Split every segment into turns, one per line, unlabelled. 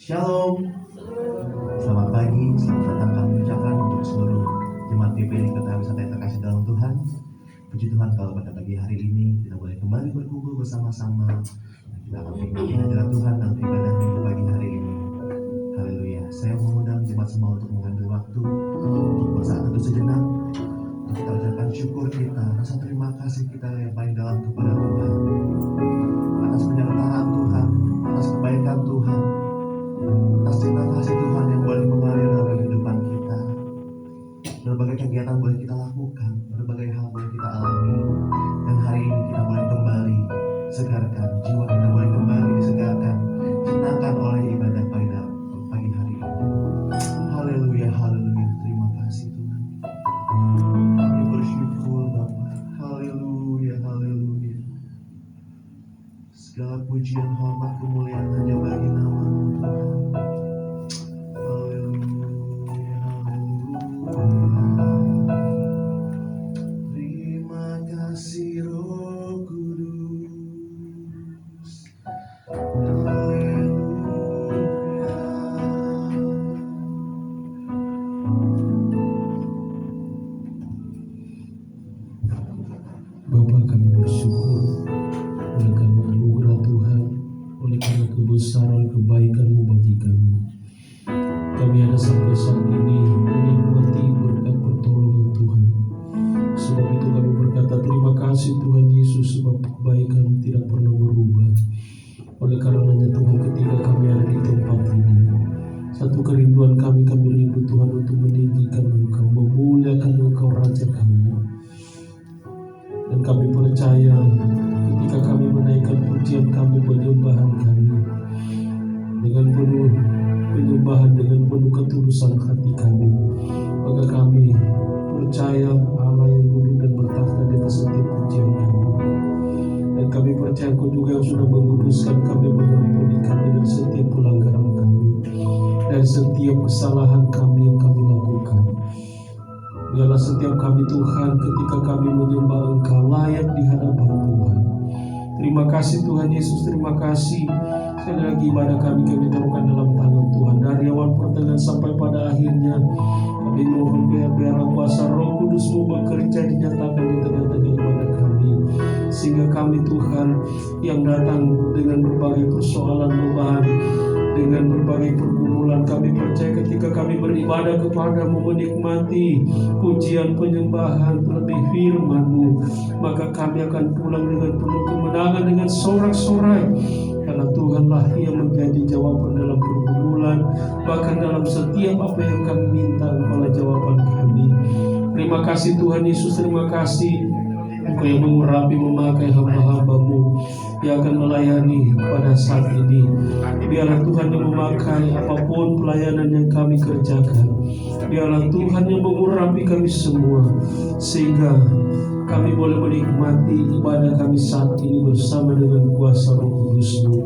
Shalom, selamat pagi, selamat datang kami ucapkan untuk seluruh jemaat GPI Kota Wisata yang terkasih dalam Tuhan. Puji Tuhan kalau pada pagi hari ini kita boleh kembali berkumpul bersama-sama. Kita akan mengikuti hadirat Tuhan dalam ibadah minggu pagi hari ini. Haleluya. Saya mengundang jemaat semua untuk mengambil waktu untuk bersaat teduh sejenak, untuk kita ucapkan syukur kita, rasa terima kasih kita yang paling dalam kepada Tuhan atas penyertaan Tuhan, atas kebaikan Tuhan, atas cinta kasih Tuhan yang boleh mengalir dalam kehidupan kita. Berbagai kegiatan boleh kita lakukan, berbagai hal boleh kita alami, dan hari ini kita boleh kembali segarkan, jiwa kita boleh kembali disegarkan, tenangkan oleh ibadah pada pagi hari ini. Haleluya, haleluya, terima kasih Tuhan. Kami bersyukur Bapa. Haleluya, haleluya. Segala pujian, hormat, kemuliaan hanya bagi nama-Mu Tuhan.
Bapa, kami bersyukur oleh karena anugerah Tuhan, oleh karena kebesaran kebaikan-Mu bagi kami. Kami ada sampai saat ini menikmati berkat pertolongan Tuhan. Sebab itu kami berkata terima kasih Tuhan Yesus, sebab kebaikan-Mu tidak pernah berubah. Oleh karenanya Tuhan, ketika kami ada di tempat ini, satu kerinduan kami rindu Tuhan untuk meninggikan Engkau, memuliakan Engkau Raja kami. Dan kami percaya ketika kami menaikkan pujian kami, penyembahan kami dengan penuh penyembahan, dengan penuh ketulusan hati kami, maka kami percaya Allah yang duduk dan bertakhta di atas setiap pujian kami. Dan kami percaya Engkau juga yang sudah menguduskan kami, mengampuni kami dari setiap pelanggaran kami, dari setiap kesalahan kami yang kami lakukan. Biarlah setiap kami Tuhan, ketika kami menyembah Engkau, layak di hadapan Tuhan. Terima kasih Tuhan Yesus, terima kasih. Sekali lagi ibadah kami taruhkan dalam tangan Tuhan. Dari awal pertengahan sampai pada akhirnya, kami mohon biar kuasa Roh Kudus-Mu bekerja, dinyatakan di tengah-tengah ibadah kami. Sehingga kami Tuhan yang datang dengan berbagai persoalan, beban, dengan berbagai pergumulan, kami percaya ketika kami beribadah kepada-Mu, menikmati pujian penyembahan terlebih firman-Mu, maka kami akan pulang dengan penuh kemenangan, dengan sorak-sorai, karena Tuhanlah yang menjadi jawaban dalam pergumulan, bahkan dalam setiap apa yang kami minta, Engkaulah jawaban kami. Terima kasih Tuhan Yesus, terima kasih Engkau yang mengurapi, memakai hamba-hamba-Mu yang akan melayani pada saat ini. Biarlah Tuhan yang memakai apapun pelayanan yang kami kerjakan. Biarlah Tuhan yang mengurapi kami semua, sehingga kami boleh menikmati ibadah kami saat ini bersama dengan kuasa Roh Kudus-Mu.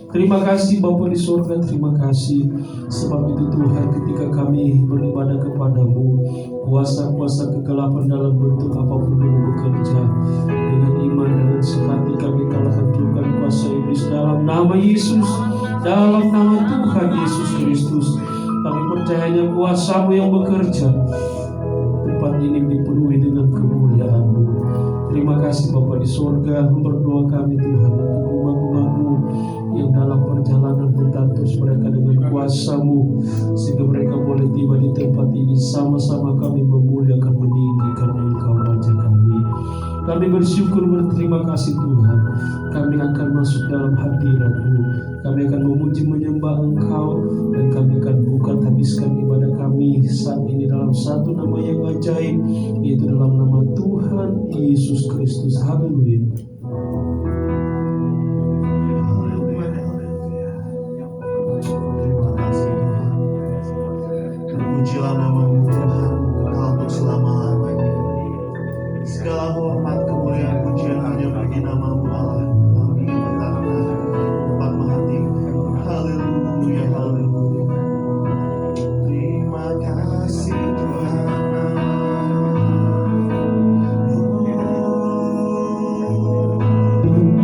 Terima kasih Bapa di surga, terima kasih. Sebab itu Tuhan, ketika kami beribadah kepada-Mu, kuasa-kuasa kegelapan dalam bentuk apapun yang bekerja, dengan iman, dengan sehati kami telah hancurkan kuasa iblis dalam nama Yesus, dalam nama Tuhan Yesus Kristus. Kami percayanya kuasa-Mu yang bekerja. Tempat ini dipenuhi dengan kemuliaan-Mu. Terima kasih Bapa di surga. Berdoa kami Tuhan untuk umat-umat-Mu yang dalam perjalanan, hentak terus mereka dengan kuasa-Mu, sehingga mereka boleh tiba di tempat ini. Sama-sama kami memuliakan, meninggikan Engkau Raja kami. Kami bersyukur, berterima kasih Tuhan. Kami akan masuk dalam hadirat-Mu. Kami akan memuji, menyembah Engkau, dan kami akan bukan habiskan ibadah kami saat ini dalam satu nama yang ajaib, yaitu dalam nama Tuhan Yesus Kristus. Haleluya.
Terpujilah nama-Mu Tuhan, kekal untuk selama-lamanya. Segala hormat, kemuliaan, pujian hanya bagi nama-Mu Allah. Kami berkata tempat mahati. Haleluya, haleluya. Terima kasih Tuhan. Oh,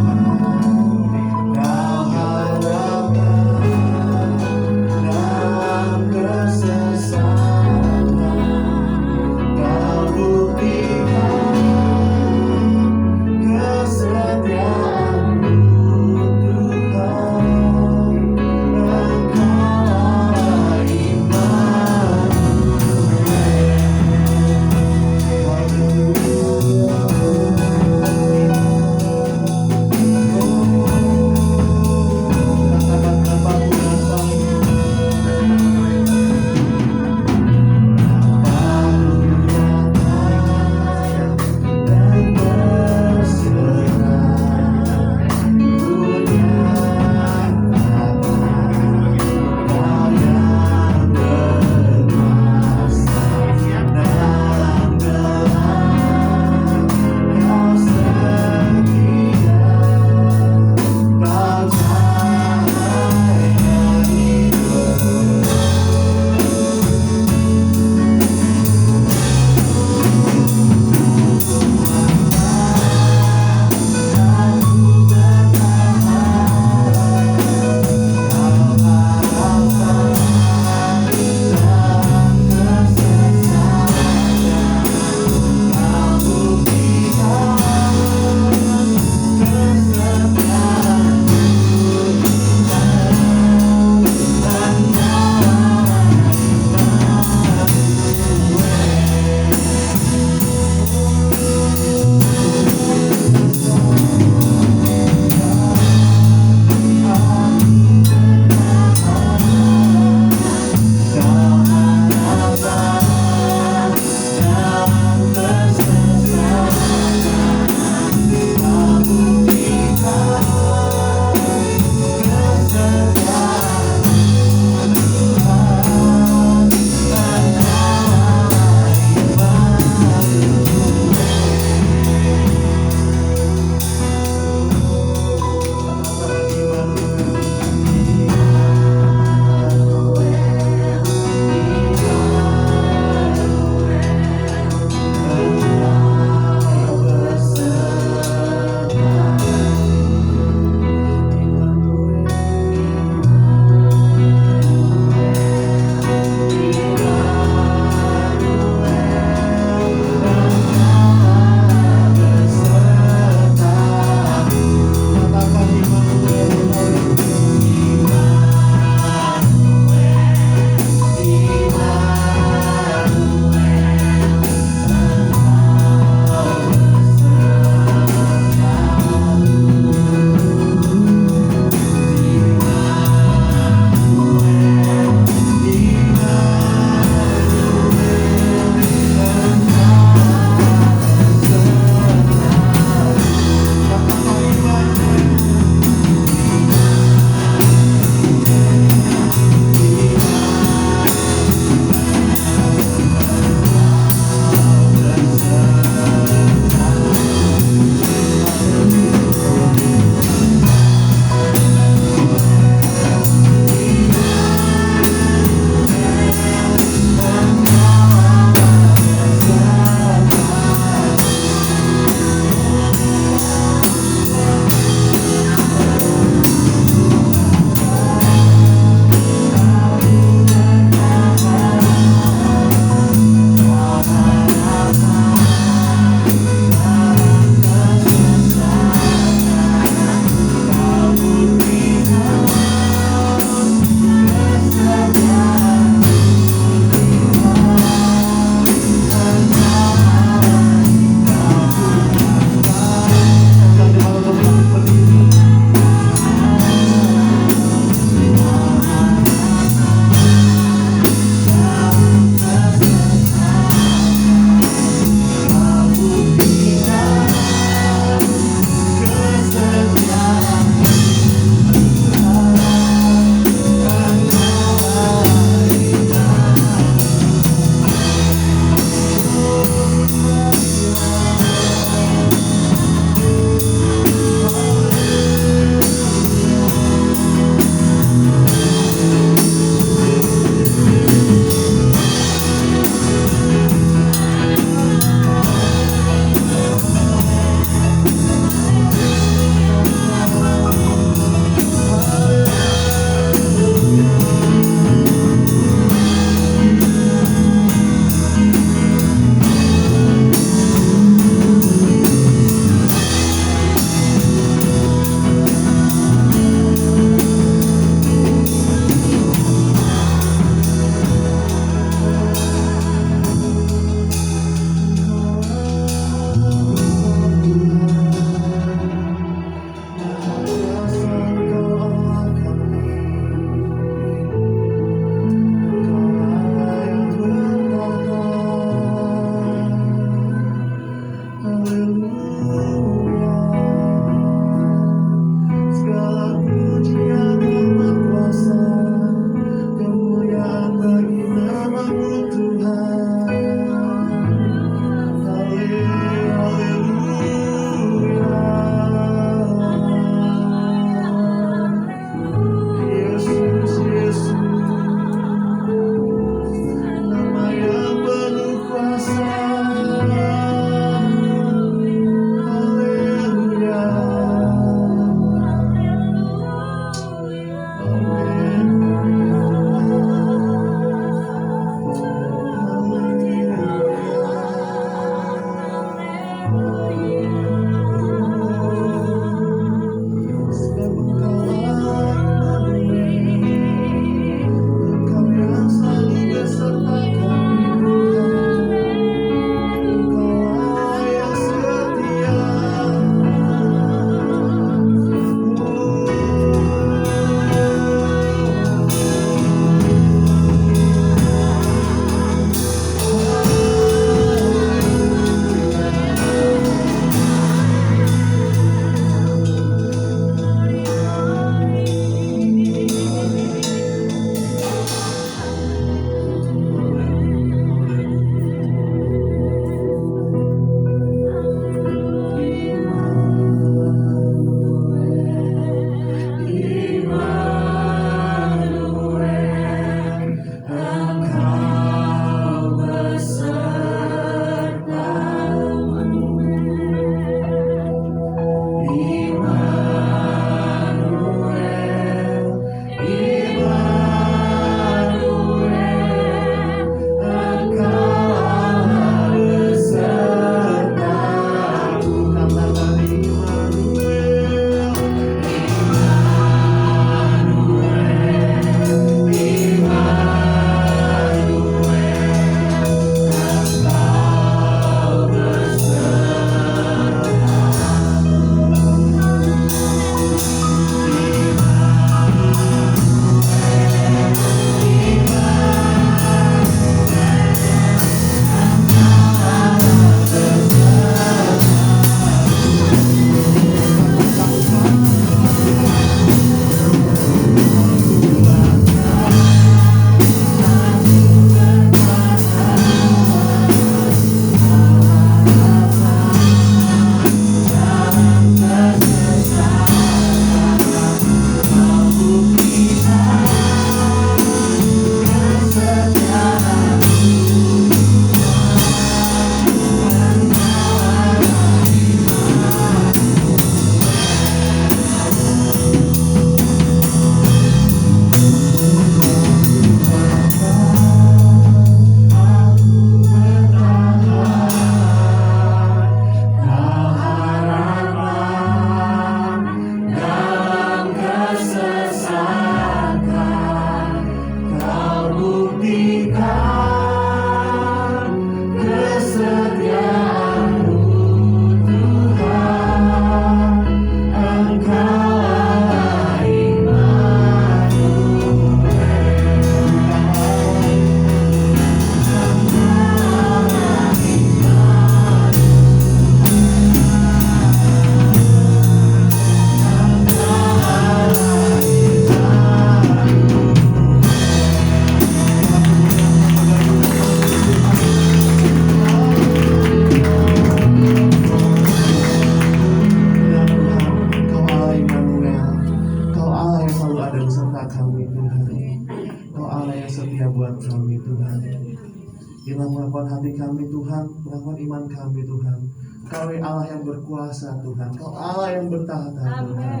pengakuan hati kami Tuhan, pengakuan iman kami Tuhan. Kau Allah yang berkuasa Tuhan, Kau Allah yang bertahta Tuhan.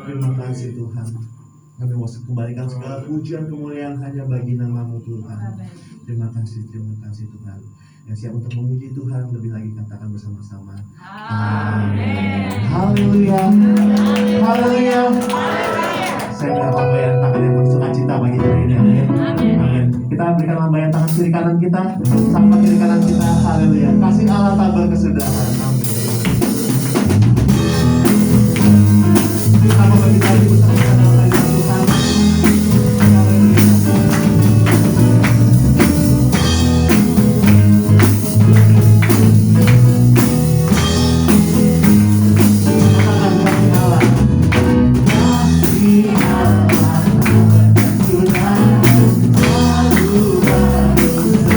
Terima kasih Tuhan. Kami mau kembalikan segala pujian kemuliaan hanya bagi nama-Mu Tuhan. Terima kasih Tuhan. Yang siap untuk memuji Tuhan, lebih lagi katakan bersama-sama. Amin. Haleluya. Haleluya. Saya berikan lambaian tangan yang bersuka cita bagi hari ini. Amin. Amin. Kita berikan lambaian tangan kiri kanan kita, sama kiri kanan kita. Haleluya. Kasih Allah tak berkesudahan. Amin. Kita membagi tadi bersama-sama dalam hadirat Tuhan. Haleluya.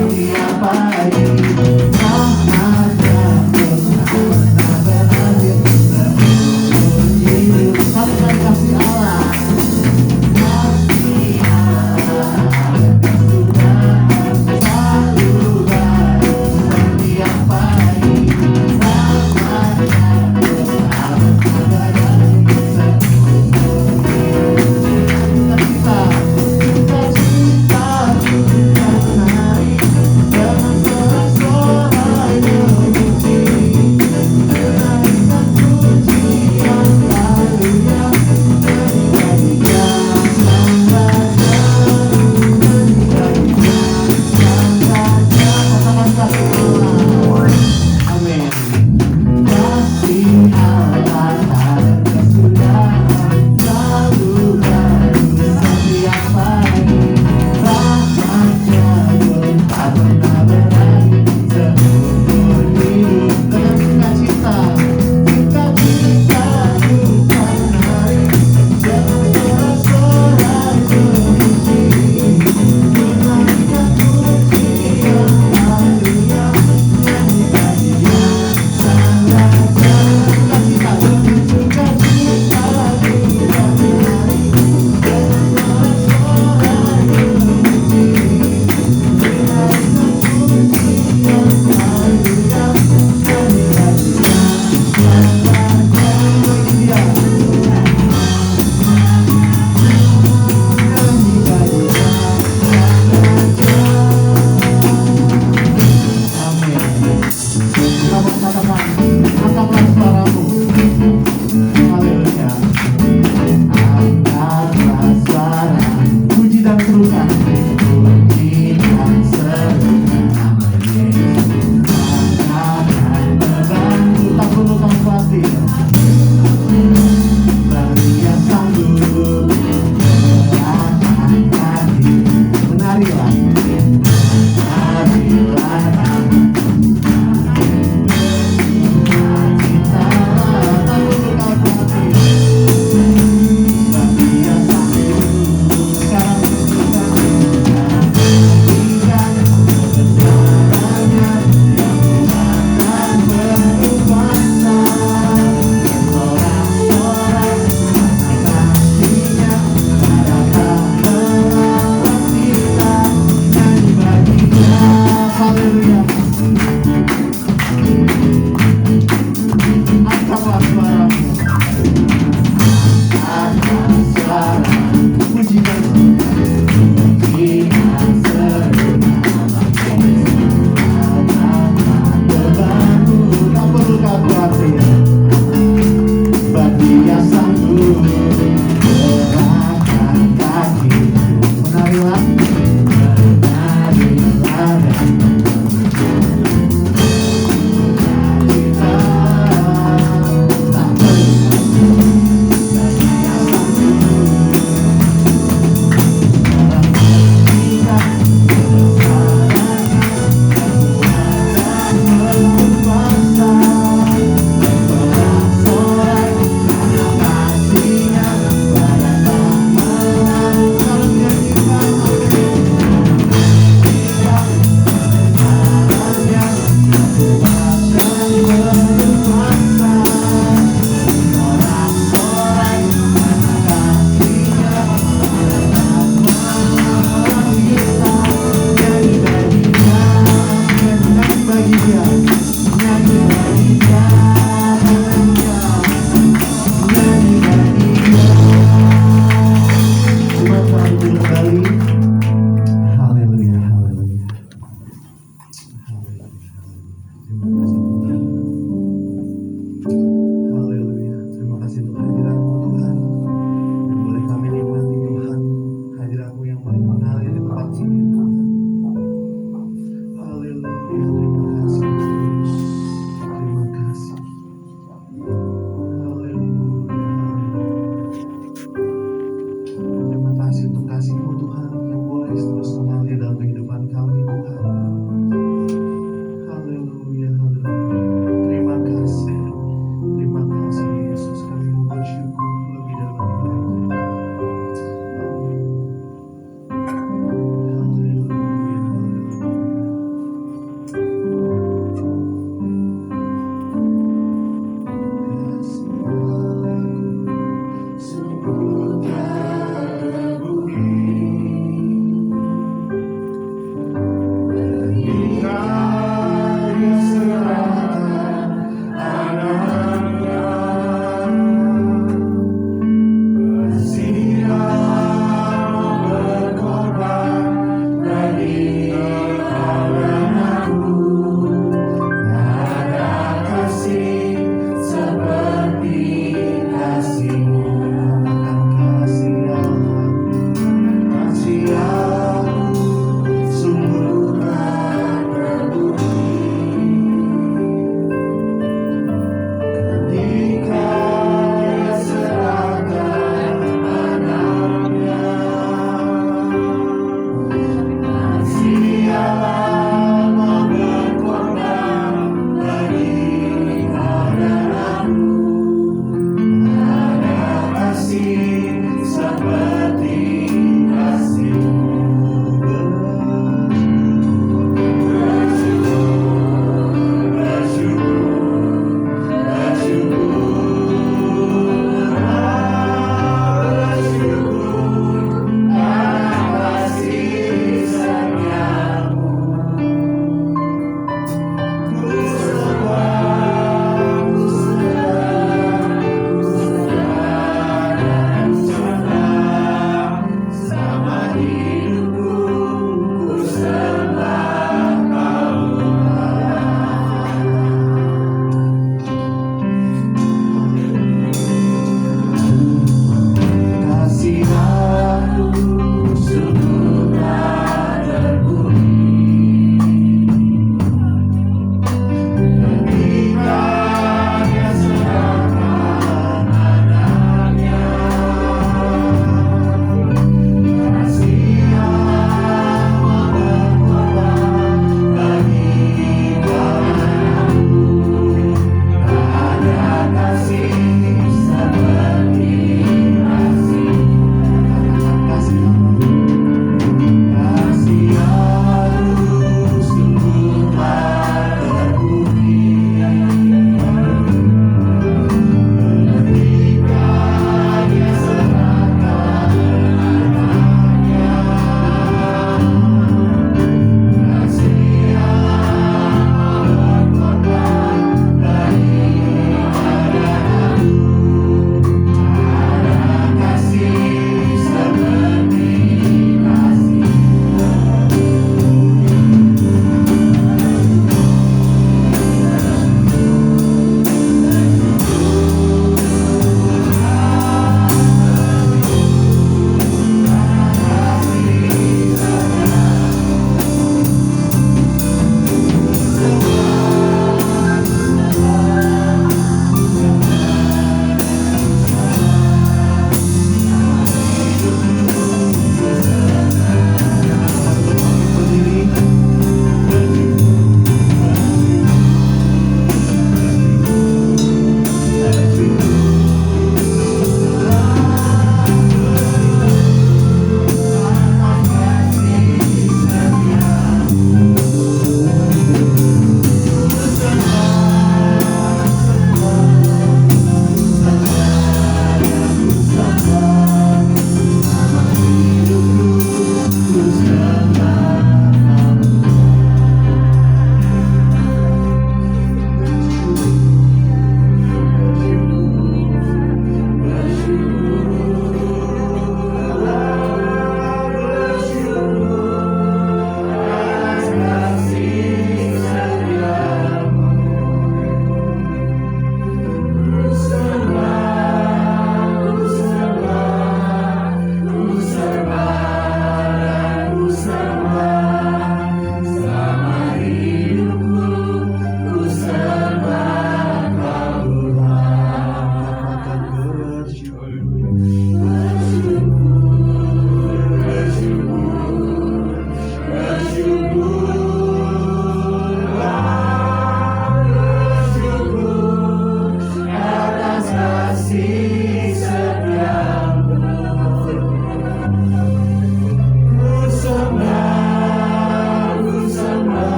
Setiap pagi,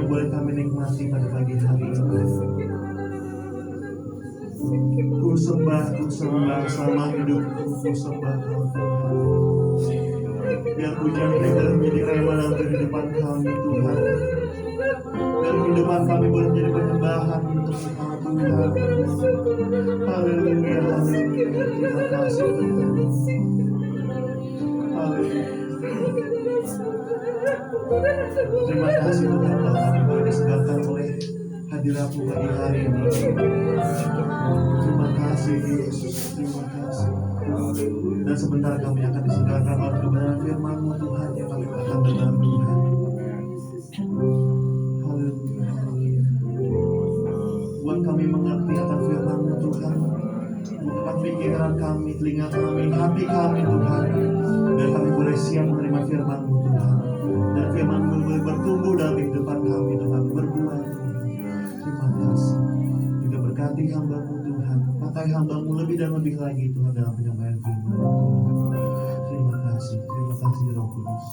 boleh kami nikmati pada pagi hari ini. Ku sembah selama hidupku, ku sembah Kau Tuhan. Biar pujian ini boleh menjadi rema dalam kehidupan kami Tuhan. Dan kehidupan kami boleh menjadi penyembahan untuk Engkau Tuhan. Haleluya, haleluya. Terima kasih Tuhan. Haleluya. Terima kasih Tuhan kalau kami boleh disegarkan oleh hadirat-Mu pagi hari ini. Terima kasih Yesus, terima kasih. Dan sebentar kami akan disegarkan oleh kebenaran firman-Mu Tuhan yang kami akan dengar Tuhan. Haleluya, haleluya. Buat kami mengerti akan firman-Mu Tuhan. Bukakan pikiran kami, telinga kami, hati kami Tuhan. Biar kami boleh siap menerima firman-Mu Tuhan. Dan firman-Mu boleh bertumbuh dalam kehidupan kami Tuhan, berbuah Tuhan. Terima kasih. Juga berkati hamba-Mu Tuhan. Pakai hamba-Mu lebih dan lebih lagi Tuhan dalam penyampaian firman-Mu Tuhan. Terima kasih Roh Kudus.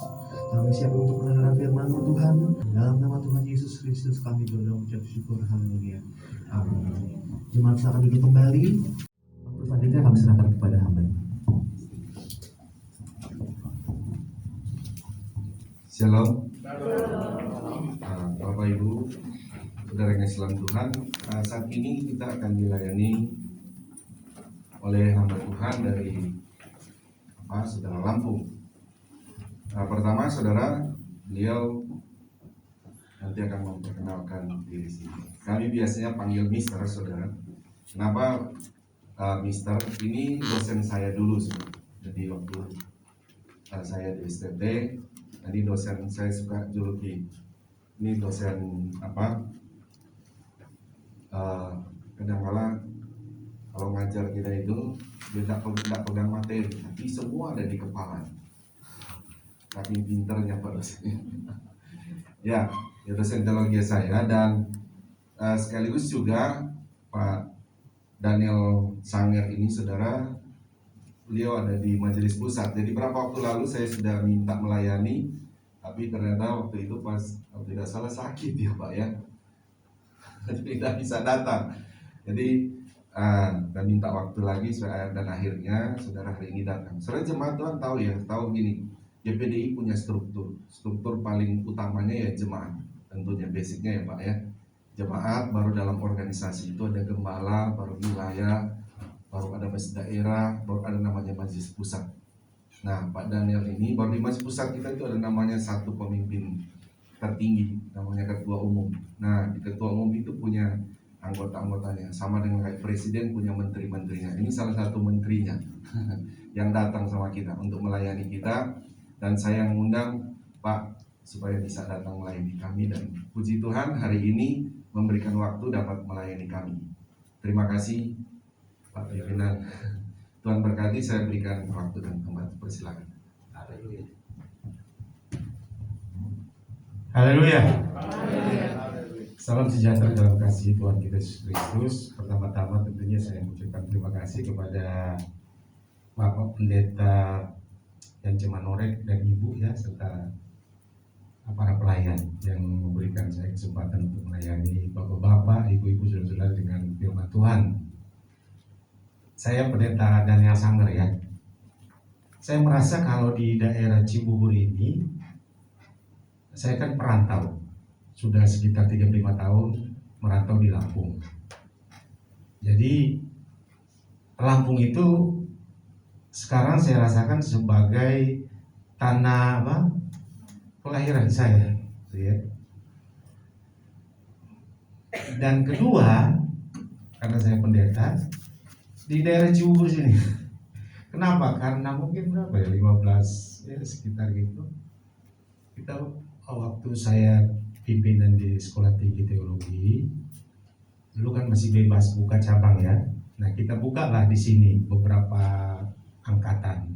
Kami siap untuk mendengar firman-Mu Tuhan. Dalam nama Tuhan Yesus Kristus kami berdoa mengucap syukur. Haleluya. Amin. Jemaat silakan duduk kembali. Waktu selanjutnya kami serahkan kepada hamba.
Shalom. Bapak Ibu, saudara yang Islam Tuhan, saat ini kita akan dilayani oleh hamba Tuhan dari saudara Lampung. Pertama saudara, beliau nanti akan memperkenalkan diri sini. Kami biasanya panggil Mister, saudara. Kenapa Mister? Ini dosen saya dulu, saudara. Jadi waktu saya di STT, tadi dosen saya suka juluki. Ini dosen kadang-kala kalau ngajar kita itu tidak pegang materi, tapi semua ada di kepala. Tapi pinternya Pak dosen. Ya dosen teologi saya, dan sekaligus juga Pak Daniel Sanger ini saudara, beliau ada di majelis pusat. Jadi beberapa waktu lalu saya sudah minta melayani, tapi ternyata waktu itu pas tidak salah sakit ya Pak ya, tidak bisa datang. Jadi dan minta waktu lagi, dan akhirnya saudara hari ini datang. Saudara jemaat Tuhan tahu gini, GPDI punya struktur paling utamanya ya jemaat, tentunya basicnya ya Pak ya. Jemaat, baru dalam organisasi itu ada gembala, baru wilayah, baru ada majelis daerah, baru ada namanya majelis pusat. Nah Pak Daniel ini baru di majelis pusat kita itu ada namanya satu pemimpin tertinggi, namanya ketua umum. Nah di ketua umum itu punya anggota-anggotanya, sama dengan kayak presiden punya menteri-menterinya. Ini salah satu menterinya yang datang sama kita untuk melayani kita, dan saya mengundang Pak supaya bisa datang melayani kami, dan puji Tuhan hari ini memberikan waktu dapat melayani kami. Terima kasih Pak pimpinan. Tuhan berkati, saya berikan waktu dan tempat, persilakan. Haleluya.
Haleluya. Salam sejahtera dalam kasih Tuhan kita Yesus Kristus. Pertama-tama tentunya saya mengucapkan terima kasih kepada Bapak Pendeta dan Cemanorek dan Ibu ya, serta para pelayan yang memberikan saya kesempatan untuk melayani Bapak-bapak, Ibu-ibu, saudara-saudara dengan firman Tuhan. Saya Pendeta Daniel Sanger ya. Saya merasa kalau di daerah Cibubur ini, saya kan perantau. Sudah sekitar 35 tahun merantau di Lampung. Jadi Lampung itu sekarang saya rasakan sebagai tanah kelahiran saya, ya. Dan kedua, karena saya pendeta di daerah Cibubur sini. Kenapa? Karena mungkin berapa ya, 15 ya sekitar gitu. Kita waktu saya pimpinan di Sekolah Tinggi Teologi, dulu kan masih bebas buka cabang ya. Nah kita buka lah di sini beberapa angkatan.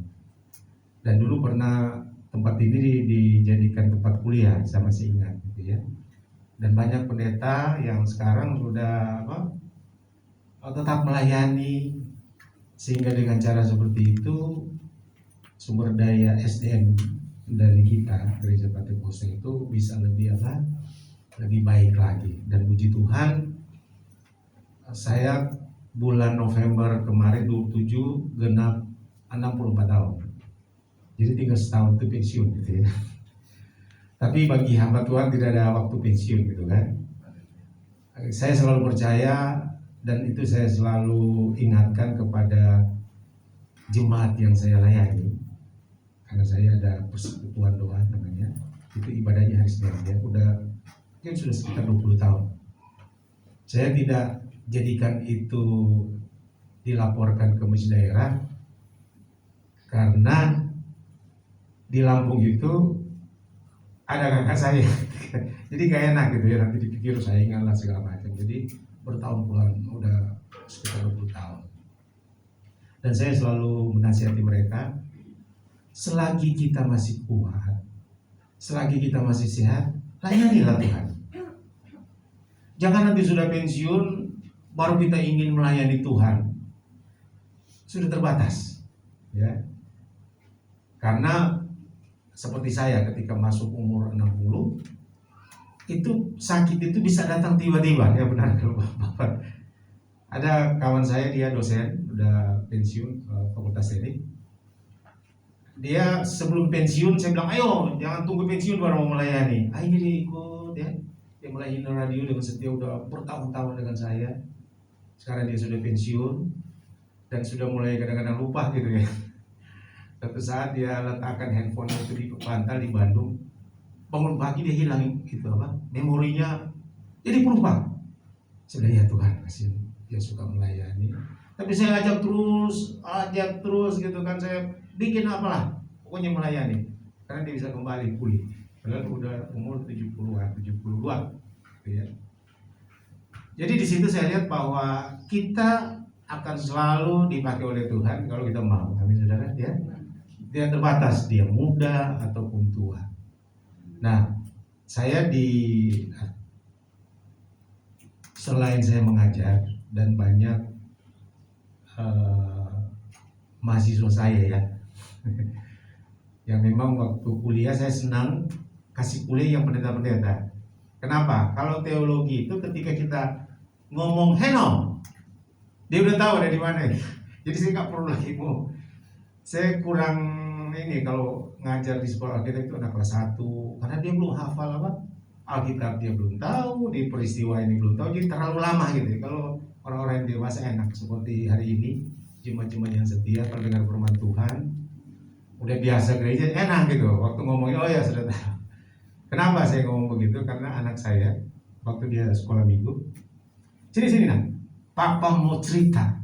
Dan dulu pernah tempat ini dijadikan tempat kuliah, saya masih ingat gitu ya. Dan banyak pendeta yang sekarang sudah tetap melayani, sehingga dengan cara seperti itu sumber daya SDM dari kita Gereja Pentekoste itu bisa lebih lebih baik lagi. Dan puji Tuhan, saya bulan November kemarin 27 genap 64 tahun. Jadi tinggal setahun itu pensiun gitu ya. Tapi bagi hamba Tuhan tidak ada waktu pensiun gitu kan. Saya selalu percaya dan itu saya selalu ingatkan kepada jemaat yang saya layani. Karena saya ada persekutuan doa namanya. Itu ibadahnya hari Senin ya. Mungkin sudah sekitar 20 tahun. Saya tidak jadikan itu dilaporkan ke masjid daerah karena di Lampung itu ada kakak saya. Jadi gak enak gitu ya, nanti dipikir saingan lah segala macam. Jadi bertahun-tahun, udah sekitar 20 tahun. Dan saya selalu menasihati mereka, selagi kita masih kuat, selagi kita masih sehat, layanilah Tuhan. Jangan nanti sudah pensiun baru kita ingin melayani Tuhan. Sudah terbatas. Ya. Karena seperti saya ketika masuk umur 60, itu sakit itu bisa datang tiba-tiba. Ya benar kalau Bapak. Ada kawan saya, dia dosen, udah pensiun fakultas teknik. Dia sebelum pensiun saya bilang, ayo jangan tunggu pensiun baru mau melayani. Akhirnya dia ikut ya. Dia melayani radio dengan setia udah bertahun-tahun dengan saya. Sekarang dia sudah pensiun dan sudah mulai kadang-kadang lupa gitu ya. Satu saat dia letakkan handphone itu di bantal di Bandung, bangun pagi dia hilang gitu memorinya, jadi pelupa. Sudah ya Tuhan kasih dia suka melayani. Tapi saya ajak terus gitu kan, saya bikin apalah, pokoknya melayani. Karena dia bisa kembali pulih. Padahal udah umur 70-an, 72 gitu ya. Jadi di situ saya lihat bahwa kita akan selalu dipakai oleh Tuhan kalau kita mau. Amin saudara ya. Dia terbatas, dia muda ataupun tua. Nah, saya selain saya mengajar dan banyak mahasiswa saya ya, yang memang waktu kuliah saya senang kasih kuliah yang pendeta-pendeta. Kenapa? Kalau teologi itu ketika kita ngomong Heno, dia udah tahu dari mana. Jadi saya nggak perlu lagi mau. Saya kurang ini kalau ngajar di sekolah Alkitab itu anak kelas 1 karena dia belum hafal Alkitab, dia belum tahu, di peristiwa ini belum tahu, jadi terlalu lama gitu ya. Kalau orang-orang yang dewasa enak seperti hari ini, jemaat-jemaat yang setia kalau dengar firman Tuhan udah biasa gereja enak gitu. Waktu ngomongin oh ya sudah tahu. Kenapa saya ngomong begitu? Karena anak saya waktu dia sekolah minggu, sini nak, papa mau cerita.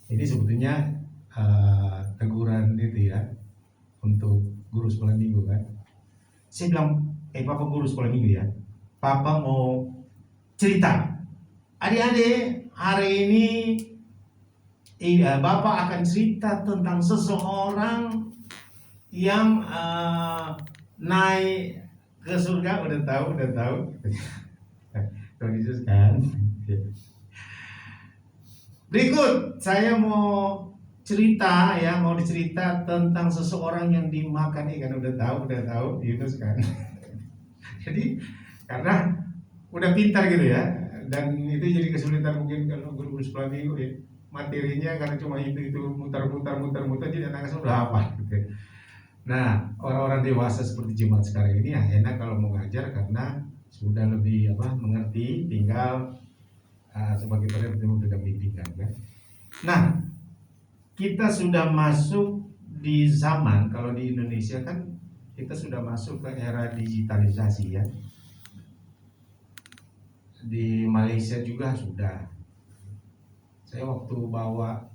Ini sebetulnya teguran itu ya untuk guru sekolah minggu kan. Saya bilang, papa guru sekolah minggu ya, papa mau cerita. Adik-adik, hari ini bapak akan cerita tentang seseorang yang naik ke surga. Udah tahu Tuhan Yesus kan. Berikut saya mau cerita ya, mau dicerita tentang seseorang yang dimakan ikan. Udah tahu Yunus kan. Jadi karena udah pintar gitu ya, dan itu jadi kesulitan mungkin kalau guru sekolah minggu ya, materinya karena cuma itu muter jadi anak-anak udah apa gitu. Nah, orang-orang dewasa seperti jemaat sekarang ini ya enak kalau mau ngajar karena sudah lebih mengerti, tinggal sebagai penerima bimbingan kan. Nah, kita sudah masuk di zaman, kalau di Indonesia kan kita sudah masuk ke era digitalisasi ya. Di Malaysia juga sudah. Saya waktu bawa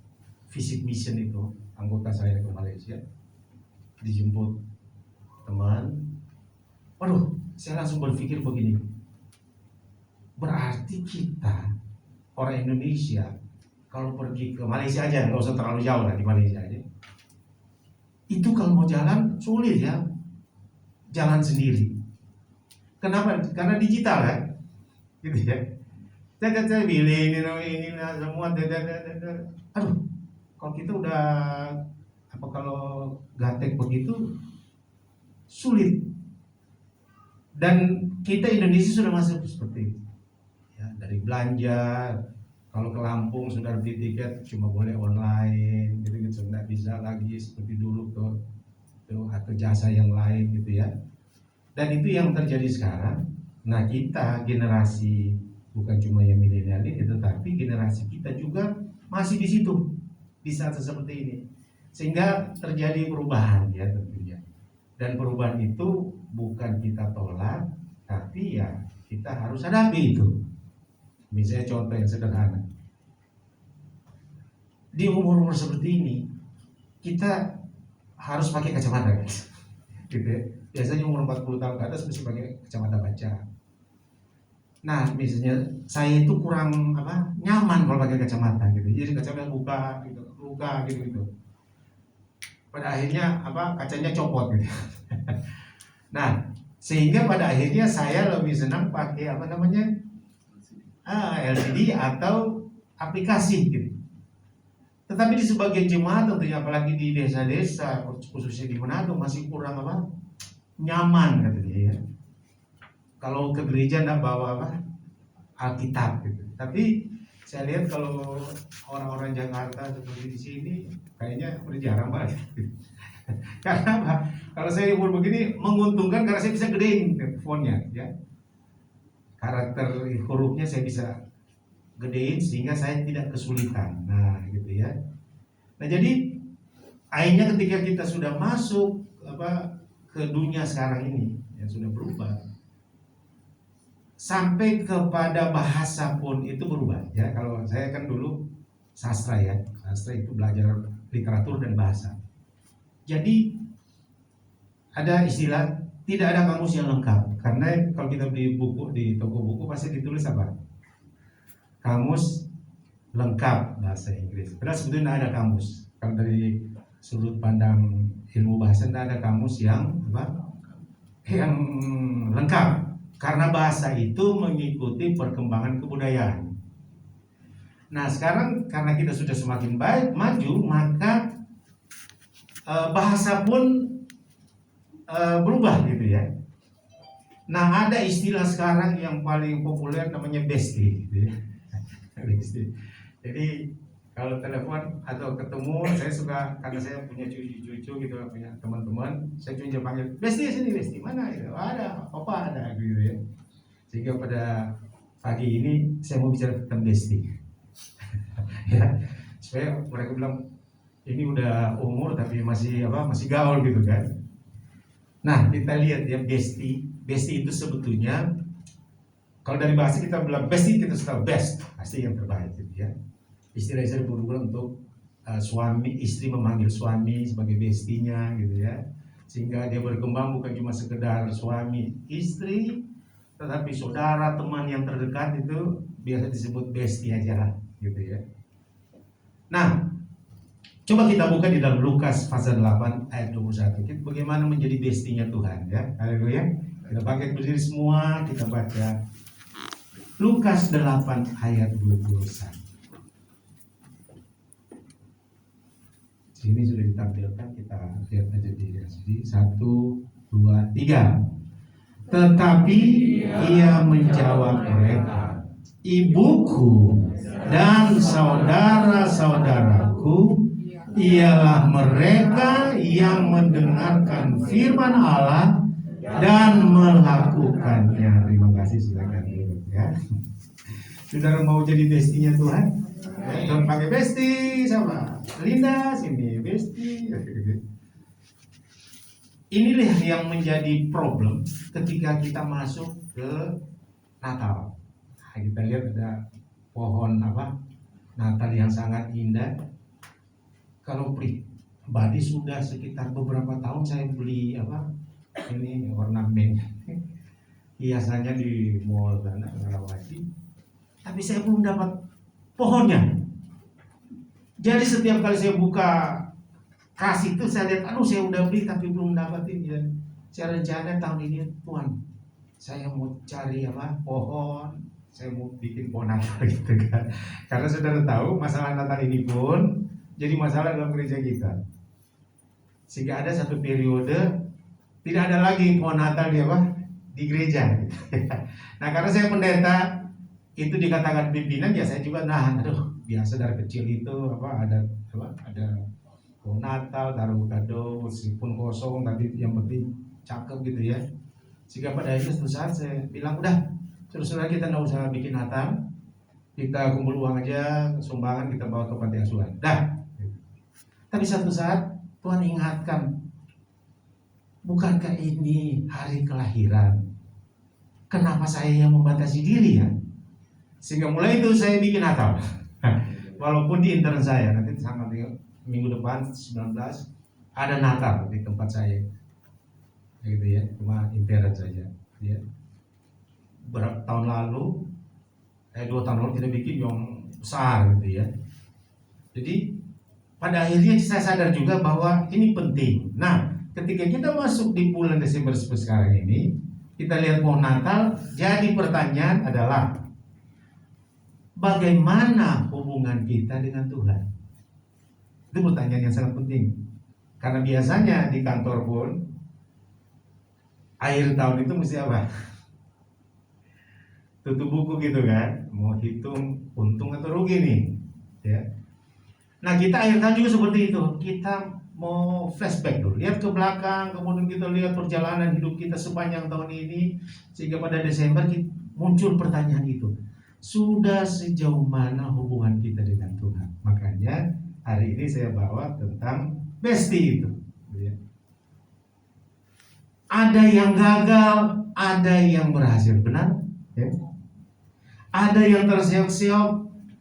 visit mission itu, anggota saya ke Malaysia, dijemput teman. Waduh, saya langsung berpikir begini. Berarti kita orang Indonesia kalau pergi ke Malaysia aja, nggak usah terlalu jauh lah, di Malaysia aja, itu kalau mau jalan sulit ya, jalan sendiri. Kenapa? Karena digital kan, gitu ya. Saya pilih ini semua, aduh, kalau kita udah kalau gaptek begitu sulit. Dan kita Indonesia sudah masuk seperti itu. Ya, dari belanja, kalau ke Lampung sudah beli tiket cuma boleh online, gitu-gitu, nggak bisa lagi seperti dulu ke jasa yang lain gitu ya. Dan itu yang terjadi sekarang. Nah kita generasi bukan cuma yang milenial ini, tetapi generasi kita juga masih di situ di saat seperti ini, sehingga terjadi perubahan ya tentunya. Dan perubahan itu bukan kita tolak, tapi ya kita harus hadapi itu. Misalnya contoh yang sederhana, di umur-umur seperti ini kita harus pakai kacamata guys. Gitu ya. Biasanya umur 40 tahun ke atas mesti pakai kacamata baca. Nah misalnya saya itu kurang nyaman kalau pakai kacamata gitu, jadi kacamata buka gitu. Pada akhirnya kacanya copot gitu. Nah sehingga pada akhirnya saya lebih senang pakai LCD atau aplikasi gitu. Tetapi di sebagian jemaat tentunya, apalagi di desa-desa khususnya di Manado, masih kurang nyaman katanya ya. Kalau ke gereja nggak bawa Alkitab gitu. Tapi saya lihat kalau orang-orang Jakarta seperti di sini kayaknya udah jarang banget. Karena apa? Kalau saya umur begini menguntungkan karena saya bisa gedein fontnya ya. Karakter hurufnya saya bisa gedein sehingga saya tidak kesulitan. Nah, gitu ya. Nah, jadi akhirnya ketika kita sudah masuk ke dunia sekarang ini yang sudah berubah, sampai kepada bahasa pun itu berubah ya. Kalau saya kan dulu sastra ya. Sastra itu belajar literatur dan bahasa. Jadi ada istilah tidak ada kamus yang lengkap, karena kalau kita beli buku di toko buku pasti ditulis apa? Kamus lengkap bahasa Inggris. Padahal sebetulnya tidak ada kamus. Kalau dari sudut pandang ilmu bahasa tidak ada kamus yang yang lengkap, karena bahasa itu mengikuti perkembangan kebudayaan. Nah sekarang karena kita sudah semakin baik maju, maka bahasa pun berubah gitu ya. Nah ada istilah sekarang yang paling populer namanya bestie gitu ya. Jadi kalau telepon atau ketemu, saya suka, karena saya punya cucu-cucu gitu, punya teman-teman, saya cuma panggil bestie, sini bestie, mana gitu, ada apa ada gitu ya. Sehingga pada pagi ini saya mau bicara tentang bestie. Ya, supaya mereka bilang ini udah umur tapi masih gaul gitu kan. Nah kita lihat ya, bestie itu sebetulnya kalau dari bahasa kita bilang bestie, kita sudah best, pasti yang terbaik gitu ya. Istilah berguna untuk suami istri memanggil suami sebagai bestinya gitu ya, sehingga dia berkembang bukan cuma sekedar suami istri, tetapi saudara teman yang terdekat itu biasa disebut bestie aja lah gitu ya. Nah coba kita buka di dalam Lukas pasal 8 ayat 21. Bagaimana menjadi bestinya Tuhan ya. Haleluya. Kita pakai berdiri semua, kita baca Lukas 8 ayat 21. Sini sudah ditampilkan, kita lihat aja di sini. 1, 2, 3. Tetapi ia menjawab mereka, ibuku dan saudara-saudaraku ialah mereka yang mendengarkan firman Allah dan melakukannya. Terima kasih, silakan duduk ya. Saudara mau jadi bestinya Tuhan? Jangan pakai bestie sama Linda sini bestie. Inilah yang menjadi problem ketika kita masuk ke Natal. Nah, kita lihat ada pohon Natal yang sangat indah. Kalau pribadi sudah sekitar beberapa tahun saya beli ini ornamen hiasannya di mall Karawaci, tapi saya belum dapat pohonnya. Jadi setiap kali saya buka kas itu saya lihat, saya udah beli tapi belum dapatin ya. Saya rencana tahun ini, Tuhan, saya mau cari pohon, saya mau bikin pohon Natal gitu kan. Karena saudara tahu masalah Natal ini pun jadi masalah dalam gereja kita. Sehingga ada satu periode tidak ada lagi pohon Natal di gereja. Gitu. Nah karena saya pendeta, itu dikatakan pimpinan, ya saya juga aduh biasa dari kecil itu ada pohon Natal, taruh kado meskipun kosong tapi yang penting cakep gitu ya. Sehingga pada akhirnya suatu saat saya bilang udah saudara kita nggak usah bikin Natal, kita kumpul uang aja, sumbangan kita bawa ke panti asuhan. Dah. Tapi satu saat Tuhan ingatkan, bukankah ini hari kelahiran? Kenapa saya yang membatasi diri ya? Sehingga mulai itu saya bikin Natal. Walaupun di intern saya nanti sama minggu depan 19 ada Natal di tempat saya, gitu ya, cuma intern saja. Ya. Berapa tahun lalu, 2 tahun lalu kita bikin yang besar, gitu ya. Jadi pada akhirnya saya sadar juga bahwa ini penting. Nah, ketika kita masuk di bulan Desember seperti sekarang ini, kita lihat pohon Natal, jadi pertanyaan adalah bagaimana hubungan kita dengan Tuhan? Itu pertanyaan yang sangat penting. Karena biasanya di kantor pun akhir tahun itu mesti apa? Tutup buku gitu kan, mau hitung untung atau rugi nih, ya. Nah kita akhir tahun juga seperti itu. Kita mau flashback dulu, lihat ke belakang, kemudian kita lihat perjalanan hidup kita sepanjang tahun ini, sehingga pada Desember muncul pertanyaan itu. Sudah sejauh mana hubungan kita dengan Tuhan? Makanya hari ini saya bawa tentang bestie itu. Ada yang gagal, ada yang berhasil, benar? Ya? Ada yang terseok-seok,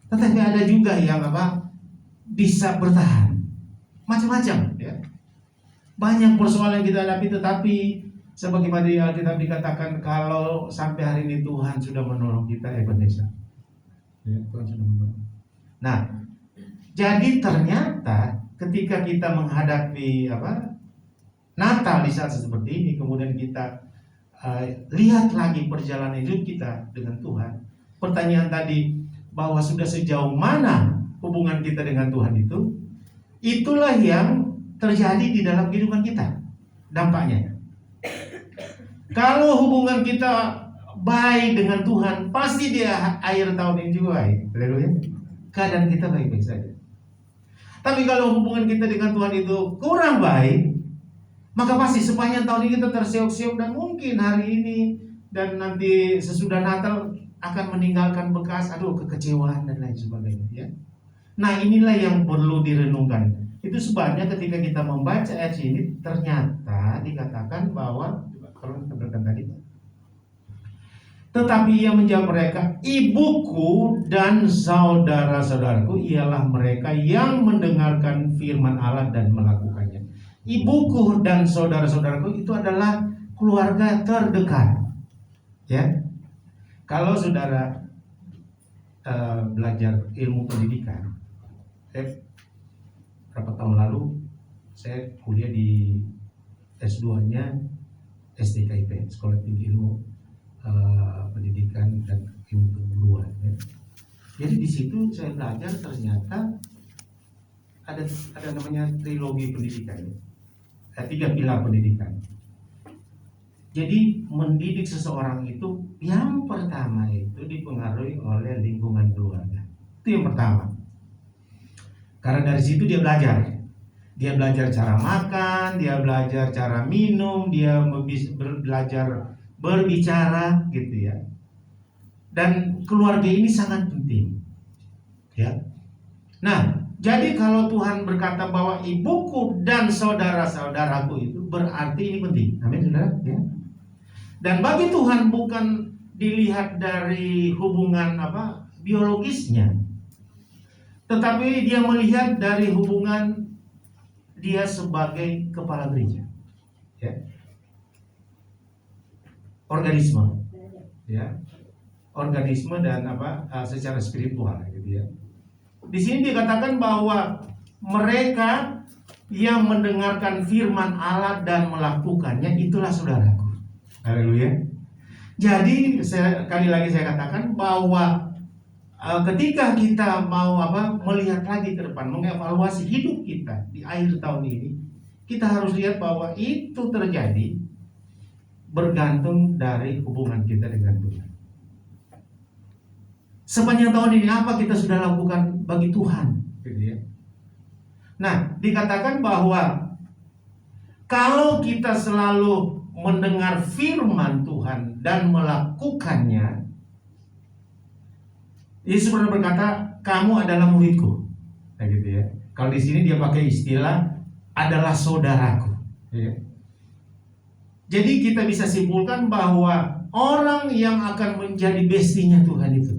tetapi ada juga yang bisa bertahan. Macam-macam. Ya? Banyak persoalan yang kita hadapi, tetapi sebagaimana di Alkitab dikatakan, kalau sampai hari ini Tuhan sudah menolong kita, Ebenezer. Ya, Tuhan sudah menolong. Nah, jadi ternyata ketika kita menghadapi Natal di saat seperti ini, kemudian kita lihat lagi perjalanan hidup kita dengan Tuhan. Pertanyaan tadi bahwa sudah sejauh mana hubungan kita dengan Tuhan itu, itulah yang terjadi di dalam kehidupan kita. Dampaknya. Kalau hubungan kita baik dengan Tuhan, pasti di akhir tahun ini juga baik. Haleluya. Keadaan kita baik-baik saja. Tapi kalau hubungan kita dengan Tuhan itu kurang baik, maka pasti sepanjang tahun ini kita terseok-seok, dan mungkin hari ini dan nanti sesudah Natal akan meninggalkan bekas, kekecewaan dan lain sebagainya. Ya. Nah inilah yang perlu direnungkan. Itu sebabnya ketika kita membaca ayat ini, ternyata dikatakan bahwa kalau kita berkata tadi, tetapi ia menjawab mereka, ibuku dan saudara-saudaraku ialah mereka yang mendengarkan firman Allah dan melakukannya. Ibuku dan saudara-saudaraku itu adalah keluarga terdekat. Ya, kalau saudara belajar ilmu pendidikan, berapa tahun lalu saya kuliah di S2-nya STKIP, Sekolah Tinggi Ilmu Pendidikan dan Ilmu Keguruan. Ya. Jadi di situ saya belajar ternyata ada namanya trilogi pendidikan. 3 pilar pendidikan. Jadi mendidik seseorang itu yang pertama itu dipengaruhi oleh lingkungan keluarga. Itu yang pertama. Karena dari situ dia belajar. Dia belajar cara makan, dia belajar cara minum, dia belajar berbicara gitu ya. Dan keluarga ini sangat penting. Ya. Nah, jadi kalau Tuhan berkata bahwa ibuku dan saudara-saudaraku itu berarti ini penting. Amin, saudara? Ya. Dan bagi Tuhan bukan dilihat dari hubungan biologisnya, tetapi dia melihat dari hubungan dia sebagai kepala gereja. Ya. Organisme. Ya. Organisme dan secara spiritual gitu ya. Di sini dikatakan bahwa mereka yang mendengarkan firman Allah dan melakukannya itulah saudaraku. Haleluya. Jadi sekali lagi saya katakan bahwa ketika kita mau melihat lagi ke depan, mengevaluasi hidup kita di akhir tahun ini, kita harus lihat bahwa itu terjadi bergantung dari hubungan kita dengan Tuhan. Sepanjang tahun ini apa kita sudah lakukan bagi Tuhan, gitu ya. Nah, dikatakan bahwa kalau kita selalu mendengar firman Tuhan dan melakukannya, Yesus pernah berkata, kamu adalah muridku. Nah, gitu ya. Kalau di sini dia pakai istilah adalah saudaraku. Ya. Jadi kita bisa simpulkan bahwa orang yang akan menjadi bestinya Tuhan itu,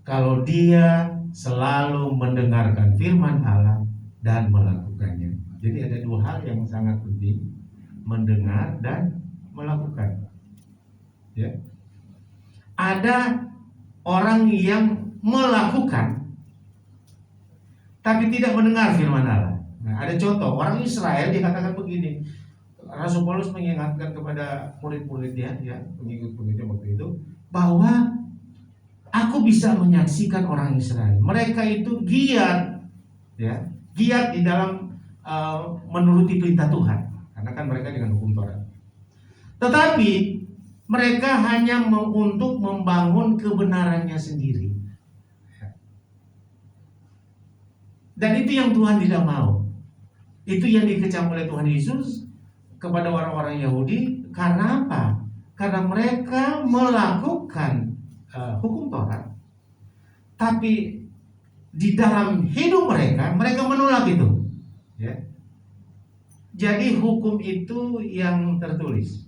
kalau dia selalu mendengarkan firman Allah dan melakukannya. Jadi ada dua hal yang sangat penting, mendengar dan melakukan. Ya. Ada orang yang melakukan tapi tidak mendengar firman Allah. Nah, ada contoh orang Israel dikatakan begini. Rasul Paulus mengingatkan kepada murid-muridnya, ya, pengikut-pengikutnya waktu itu, bahwa aku bisa menyaksikan orang Israel. Mereka itu giat, ya, giat di dalam menuruti perintah Tuhan, karena kan mereka dengan hukum Taurat. Tetapi mereka hanya untuk membangun kebenarannya sendiri. Dan itu yang Tuhan tidak mau. Itu yang dikecam oleh Tuhan Yesus kepada orang-orang Yahudi. Karena apa? Karena mereka melakukan hukum Taurat, tapi di dalam hidup mereka menolak itu. Ya. Jadi hukum itu yang tertulis.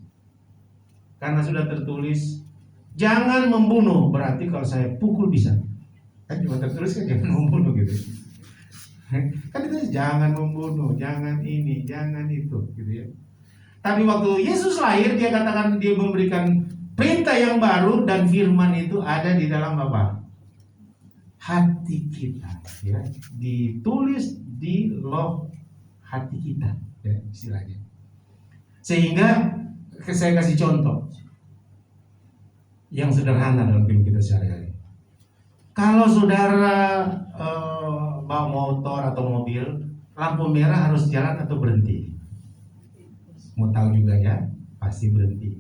Karena sudah tertulis, jangan membunuh. Berarti kalau saya pukul bisa. Kan cuma tertulis kan jangan membunuh gitu. Kan itu jangan membunuh, jangan ini, jangan itu, gitu ya. Tapi waktu Yesus lahir, dia katakan dia memberikan perintah yang baru dan firman itu ada di dalam apa? Hati kita, ya. Ditulis di loh hati kita, ya, istilahnya. Sehingga saya kasih contoh yang sederhana dalam hidup kita sehari-hari. Kalau saudara bawa motor atau mobil, lampu merah harus jalan atau berhenti? Mau tahu juga ya, pasti berhenti.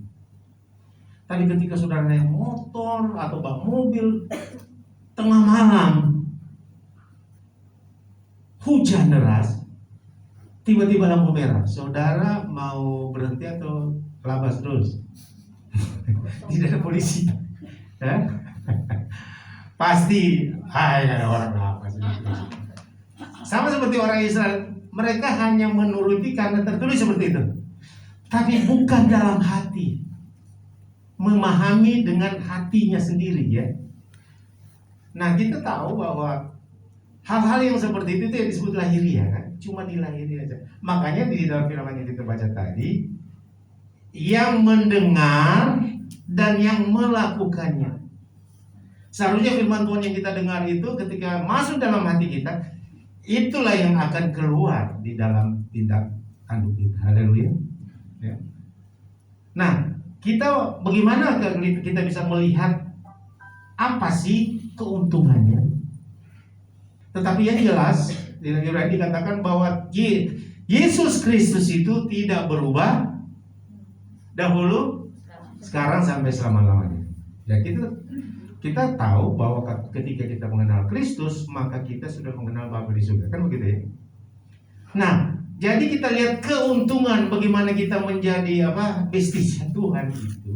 Tapi ketika saudara naik motor atau bawa mobil tengah malam, hujan deras, tiba-tiba lampu merah, saudara mau berhenti atau labas terus? Tidak ada polisi, ya? Pasti ada orang apa sih? Sama seperti orang Israel, mereka hanya menuruti karena tertulis seperti itu, tapi bukan dalam hati, memahami dengan hatinya sendiri, ya. Nah, kita tahu bahwa hal-hal yang seperti itu yang disebut lahiriah, kan? Cuma dilahiri aja. Makanya di dalam firman yang kita baca tadi, yang mendengar dan yang melakukannya. Seharusnya firman Tuhan yang kita dengar itu ketika masuk dalam hati kita, itulah yang akan keluar di dalam tindak tanduk kita. Haleluya. Ya. Nah, kita bagaimana kita bisa melihat apa sih keuntungannya? Tetapi yang jelas di Ibrani dikatakan bahwa Yesus Kristus itu tidak berubah dahulu, sekarang sampai selama-lamanya. Ya, kita tahu bahwa ketika kita mengenal Kristus, maka kita sudah mengenal Bapa di surga, kan begitu ya? Nah, jadi kita lihat keuntungan bagaimana kita menjadi bestisnya Tuhan itu.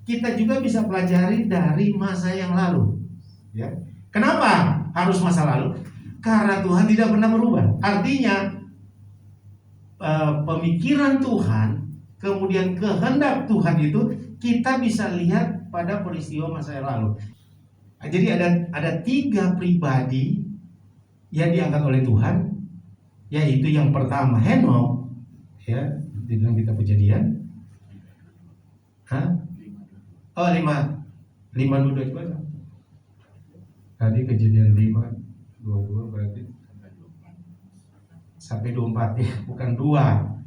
Kita juga bisa pelajari dari masa yang lalu, ya. Kenapa harus masa lalu? Karena Tuhan tidak pernah berubah. Artinya pemikiran Tuhan, kemudian kehendak Tuhan itu kita bisa lihat pada peristiwa masa yang lalu. Jadi ada 3 pribadi yang diangkat oleh Tuhan, yaitu yang pertama Henokh, ya, di dalam kitab Kejadian. 5:22 coba. Tadi Kejadian 5:22 berarti sampai 24 ya, bukan 2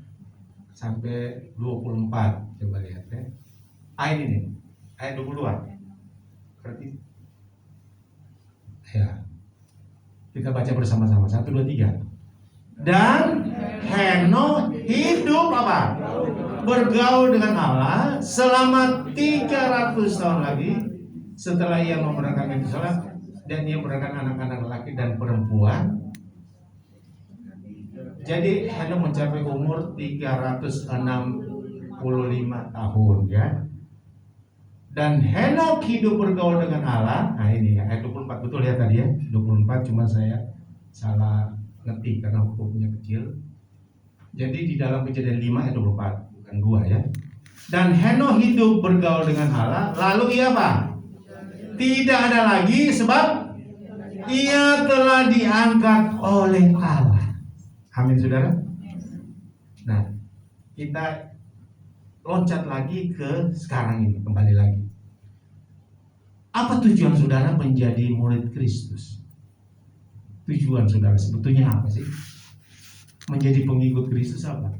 sampai 24. Coba lihat ya. Ini nih, ayat 22. Berarti ya. Kita baca bersama-sama. 1, 2, 3. Dan Henokh hidup apa? bergaul dengan Allah selama 300 tahun lagi setelah ia memenangkan Metuselah, dan ia memenangkan anak-anak laki dan perempuan. Jadi Henok mencapai umur 365 tahun ya. Dan Henok hidup bergaul dengan Allah. Nah ini ya, ayat 24 betul ya tadi ya. 24 cuma saya salah ngetik karena hurufnya kecil. Jadi di dalam Kejadian 5 ayat 24 bukan 2 ya. Dan Henok hidup bergaul dengan Allah, lalu ia apa? Tidak ada lagi sebab ia telah diangkat oleh Allah. Amin saudara. Nah, kita loncat lagi ke sekarang ini, kembali lagi. Apa tujuan saudara menjadi murid Kristus? Tujuan saudara sebetulnya apa sih? Menjadi pengikut Kristus apa?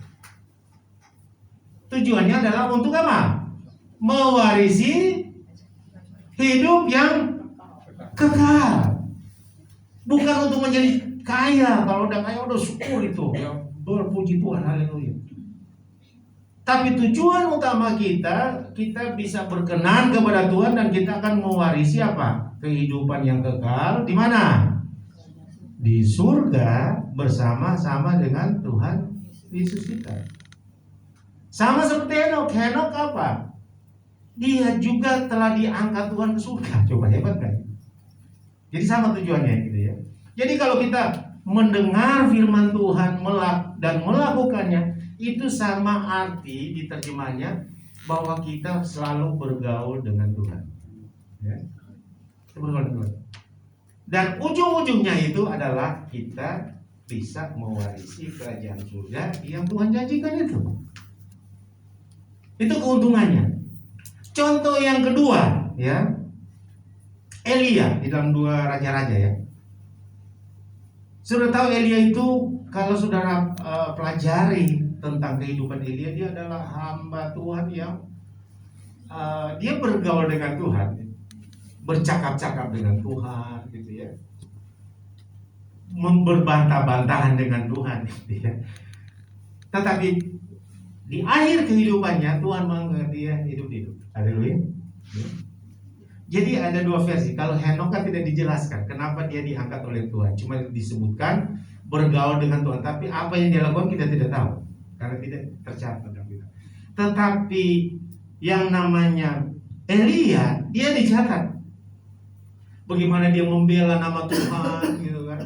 Tujuannya adalah untuk apa? Mewarisi hidup yang kekal. Bukan untuk menjadi kaya. Kalau udah kaya udah syukur itu ya, berpuji Tuhan, haleluya. Tapi tujuan utama kita bisa berkenan kepada Tuhan dan kita akan mewarisi apa? Kehidupan yang kekal di mana? Di surga bersama-sama dengan Tuhan Yesus kita. Sama seperti Henok. Henok apa? Dia juga telah diangkat Tuhan ke surga. Coba hebat kan? Jadi sama tujuannya gitu ya. Jadi kalau kita mendengar firman Tuhan dan melakukannya, itu sama arti di terjemahnya bahwa kita selalu bergaul dengan Tuhan. Ya. Bergaul dengan Tuhan. Dan ujung-ujungnya itu adalah kita bisa mewarisi kerajaan surga yang Tuhan janjikan itu. Itu keuntungannya. Contoh yang kedua, ya, Elia di dalam 2 Raja-Raja ya. Sudah tahu Elia itu kalau saudara pelajari tentang kehidupan Elia, dia adalah hamba Tuhan yang dia bergaul dengan Tuhan, bercakap-cakap dengan Tuhan, gitu ya, berbantah-bantahan dengan Tuhan, gitu ya. Tetapi di akhir kehidupannya Tuhan menganggap dia hidup-hidup. Haleluya. Jadi ada 2 versi. Kalau Henok kan tidak dijelaskan kenapa dia diangkat oleh Tuhan. Cuma disebutkan bergaul dengan Tuhan. Tapi apa yang dia lakukan kita tidak tahu. Karena tidak tercatat dalam kita. Tetapi yang namanya Elia, dia dicatat. Bagaimana dia membela nama Tuhan, gitu kan.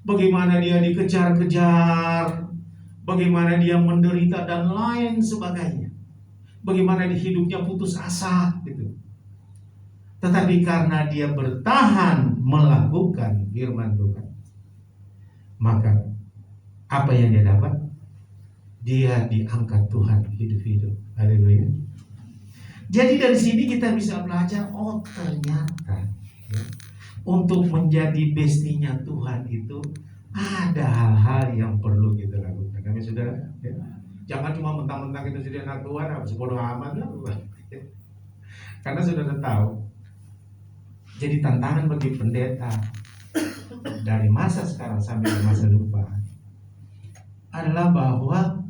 Bagaimana dia dikejar-kejar. Bagaimana dia menderita dan lain sebagainya. Bagaimana di hidupnya putus asa gitu. Tetapi karena dia bertahan melakukan firman Tuhan, maka apa yang dia dapat? Dia diangkat Tuhan hidup-hidup. Haleluya. Jadi dari sini kita bisa belajar, oh ternyata ya, untuk menjadi bestinya Tuhan itu ada hal-hal yang perlu kita lakukan. Kami saudara, ya. Jangan cuma mentang-mentang kita jadi anak Tuhan, habis bodoh amat lah. Karena saudara tahu, jadi tantangan bagi pendeta dari masa sekarang sampai masa depan adalah bahwa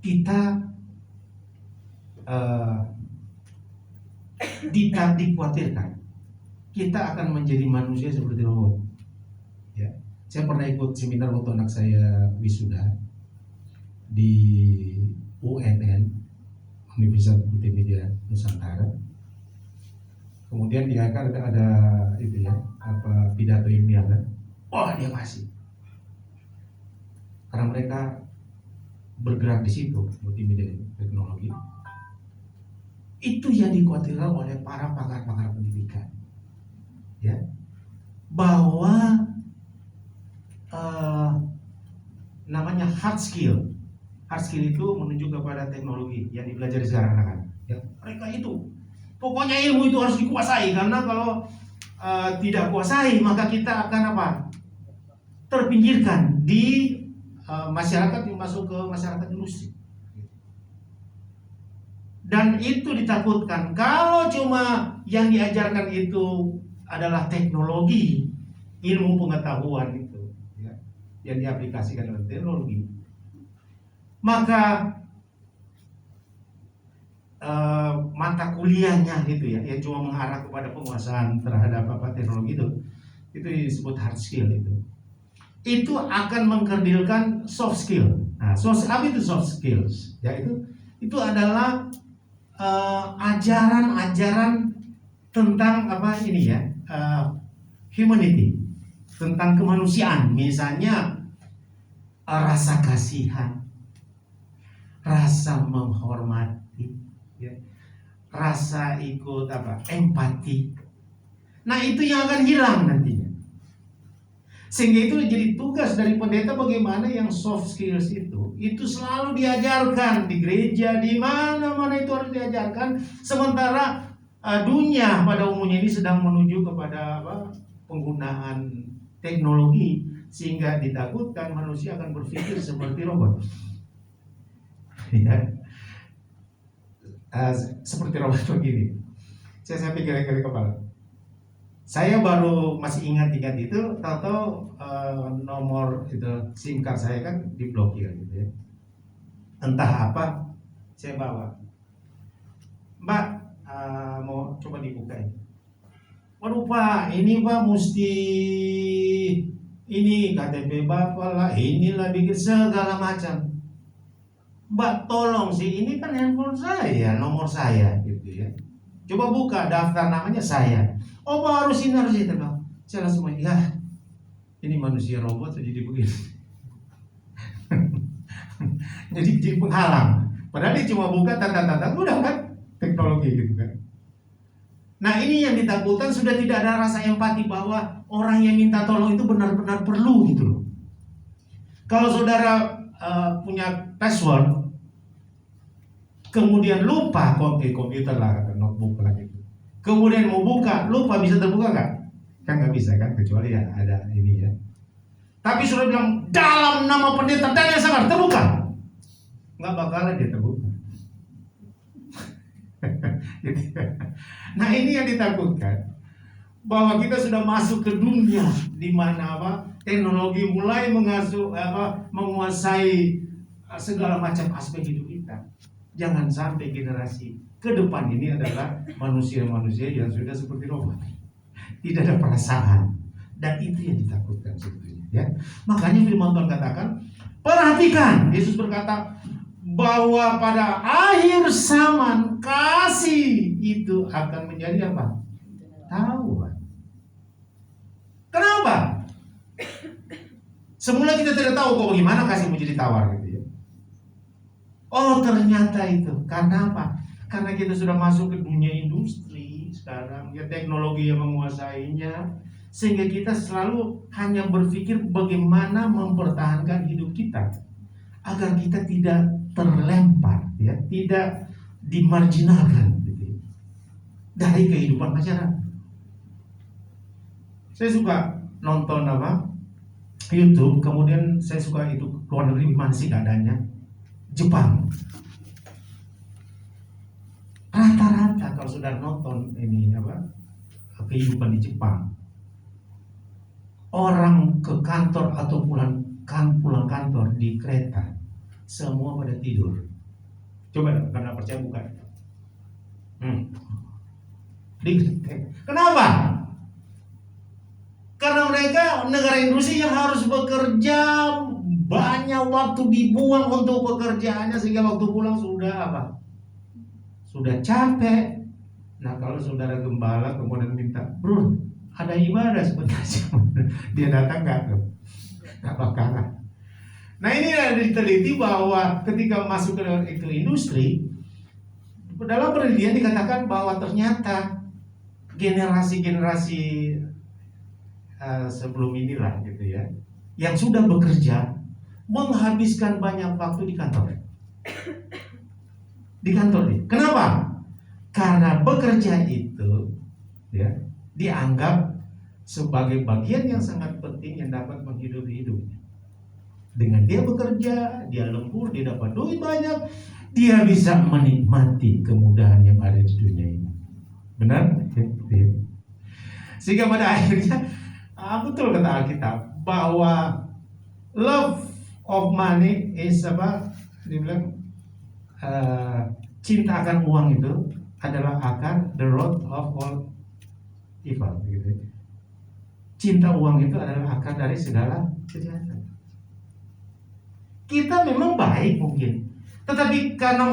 kita dikhawatirkan kita akan menjadi manusia seperti robot. Ya, saya pernah ikut seminar waktu anak saya wisuda di UNN, Universitas Multimedia Nusantara. Kemudian dia kan ada itu ya, apa pidato ilmiah kan. Wah, dia kasih. Karena mereka bergerak di situ, multimedia teknologi. Itu yang dikhawatirkan oleh para pakar-pakar pendidikan. Ya. Bahwa namanya hard skill. Hard skill itu menunjuk kepada teknologi yang dipelajari sekarang anak-anak. Ya, mereka itu pokoknya ilmu itu harus dikuasai, karena kalau tidak kuasai maka kita akan apa? Terpinggirkan di masyarakat yang masuk ke masyarakat industri. Dan itu ditakutkan kalau cuma yang diajarkan itu adalah teknologi, ilmu pengetahuan itu ya, yang diaplikasikan dalam teknologi, Maka mata kuliahnya gitu ya, yang cuma mengarah kepada penguasaan terhadap teknologi itu disebut hard skill itu akan mengkerdilkan soft skill. Nah, apa itu soft skills? Ya itu adalah ajaran-ajaran tentang humanity, tentang kemanusiaan. Misalnya rasa kasihan, rasa menghormati, ya, rasa ikut empati. Nah, itu yang akan hilang nantinya. Sehingga itu jadi tugas dari pendeta bagaimana yang soft skills itu selalu diajarkan di gereja, di mana-mana itu harus diajarkan. Sementara dunia pada umumnya ini sedang menuju kepada penggunaan teknologi, sehingga ditakutkan manusia akan berpikir seperti robot. Ya. Seperti robot begini. Saya pikir kali kepala. Saya baru masih ingat itu, tahu-tahu nomor itu SIM card saya kan diblokir gitu ya. Entah apa, saya bawa. Mbak, mau coba dibuka ini. Waduh Pak, ini Pak mesti ini KTP Bapak lah, inilah bikin segala macam. Mbak tolong sih, ini kan handphone saya, nomor saya gitu ya. Coba buka daftar namanya saya. Oh Pak harus ini Bang. Saya langsung ya, ini manusia robot jadi begini. jadi penghalang. Padahal dia cuma buka tanda-tanda, udah kan teknologi gitu kan. Nah ini yang ditakutkan, sudah tidak ada rasa empati bahwa orang yang minta tolong itu benar-benar perlu gitu loh. Kalau saudara punya password, kemudian lupa komputer lah, notebook lah gitu. Kemudian mau buka, lupa, bisa terbuka nggak? Kan nggak bisa kan, kecuali ya ada ini ya. Tapi sudah bilang dalam nama pendeta dan yang sangat terbuka, nggak bakalan dia terbuka. Nah ini yang ditakutkan, bahwa kita sudah masuk ke dunia di mana teknologi mulai menguasai segala macam aspek hidup kita. Jangan sampai generasi ke depan ini adalah manusia-manusia yang sudah seperti robot, tidak ada perasaan, dan itu yang ditakutkan sebetulnya. Ya, makanya firman Tuhan katakan, perhatikan, Yesus berkata bahwa pada akhir zaman kasih itu akan menjadi apa? Tawar. Kenapa? Semula kita tidak tahu kok bagaimana kasih menjadi tawar gitu ya. Oh ternyata itu karena apa? Karena kita sudah masuk ke dunia industri sekarang, ya teknologi yang menguasainya, sehingga kita selalu hanya berpikir bagaimana mempertahankan hidup kita agar kita tidak terlempar, ya, tidak dimarginalkan gitu, dari kehidupan masyarakat. Saya suka nonton YouTube, kemudian saya suka itu luar negeri gimana sih keadaannya, Jepang. Rata-rata kalau sudah nonton ini kehidupan di Jepang, orang ke kantor atau pulang kantor di kereta semua pada tidur. Coba karena percaya buka. Kenapa? Karena mereka negara industri yang harus bekerja, banyak waktu dibuang untuk pekerjaannya, sehingga waktu pulang sudah sudah capek. Nah kalau saudara gembala kemudian minta, bro ada ibadah sebentar, dia datang nggak bakalan. Nah ini ada diteliti bahwa ketika masuk ke industri, dalam penelitian dikatakan bahwa ternyata generasi sebelum inilah gitu ya, yang sudah bekerja menghabiskan banyak waktu di kantor. Di kantor nih. Kenapa? Karena bekerja itu ya dianggap sebagai bagian yang sangat penting yang dapat menghidupi hidupnya. Dengan dia bekerja, dia lembur, dia dapat duit banyak, dia bisa menikmati kemudahan yang ada di dunia ini. Benar? Sehingga pada akhirnya betul kata Alkitab bahwa love of money is Dia bilang cinta akan uang itu adalah akar the root of all evil gitu. Cinta uang itu adalah akar dari segala kejahatan. Kita memang baik mungkin, tetapi karena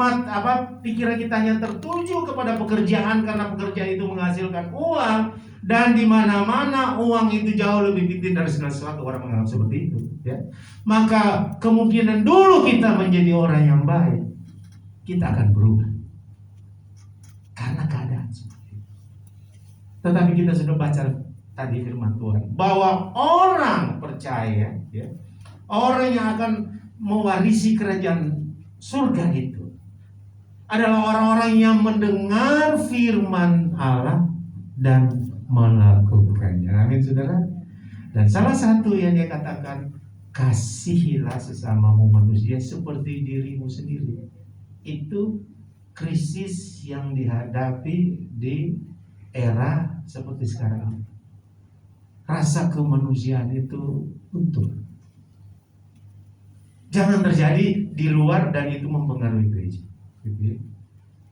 pikiran kita hanya tertuju kepada pekerjaan, karena pekerjaan itu menghasilkan uang, dan di mana-mana uang itu jauh lebih penting dari segala sesuatu, orang menganggap seperti itu, ya. Maka kemungkinan dulu kita menjadi orang yang baik, kita akan berubah karena keadaan seperti itu. Tetapi kita sudah baca tadi firman Tuhan bahwa orang percaya, ya, orang yang akan mewarisi kerajaan surga itu adalah orang-orang yang mendengar firman Allah dan melakukannya. Amin, saudara. Dan salah satu yang dia katakan, kasihilah sesamamu manusia seperti dirimu sendiri. Itu krisis yang dihadapi di era seperti sekarang. Rasa kemanusiaan itu utuh. Jangan terjadi di luar dan itu mempengaruhi gereja, gitu ya.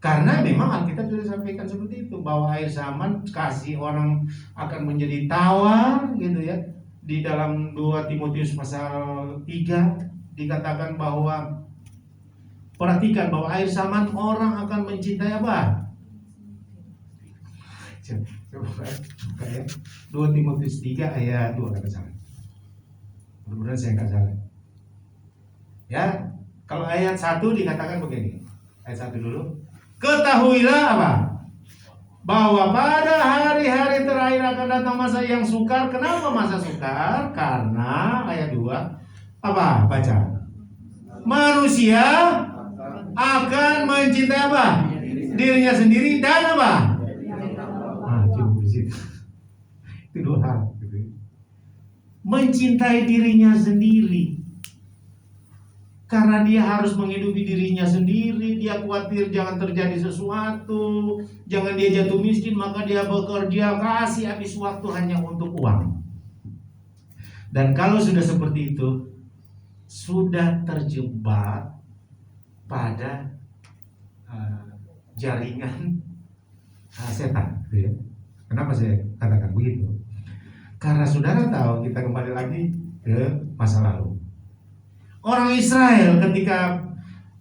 Karena memang Alkitab sudah sampaikan seperti itu, bahwa akhir zaman kasih orang akan menjadi tawar, gitu ya. Di dalam 2 Timotius pasal 3 dikatakan bahwa, perhatikan bahwa akhir zaman orang akan mencintai apa? Coba buka ya. 2 Timotius 3 ayat 2 kata salah. Mudah-mudahan saya nggak salah. Ya, kalau ayat 1 dikatakan begini. Ayat 1 dulu. Ketahuilah apa? Bahwa pada hari-hari terakhir akan datang masa yang sukar. Kenapa masa sukar? Karena ayat 2 apa? Baca. Manusia akan mencintai apa? Dirinya sendiri dan apa? Cukup di situ. Itu 2 hal. Mencintai dirinya sendiri. Karena dia harus menghidupi dirinya sendiri, dia khawatir jangan terjadi sesuatu, jangan dia jatuh miskin, maka dia bekerja kasih habis waktu hanya untuk uang. Dan kalau sudah seperti itu, sudah terjebak pada jaringan setan. Ya. Kenapa saya katakan begitu? Karena saudara tahu, kita kembali lagi ke masa lalu. Orang Israel ketika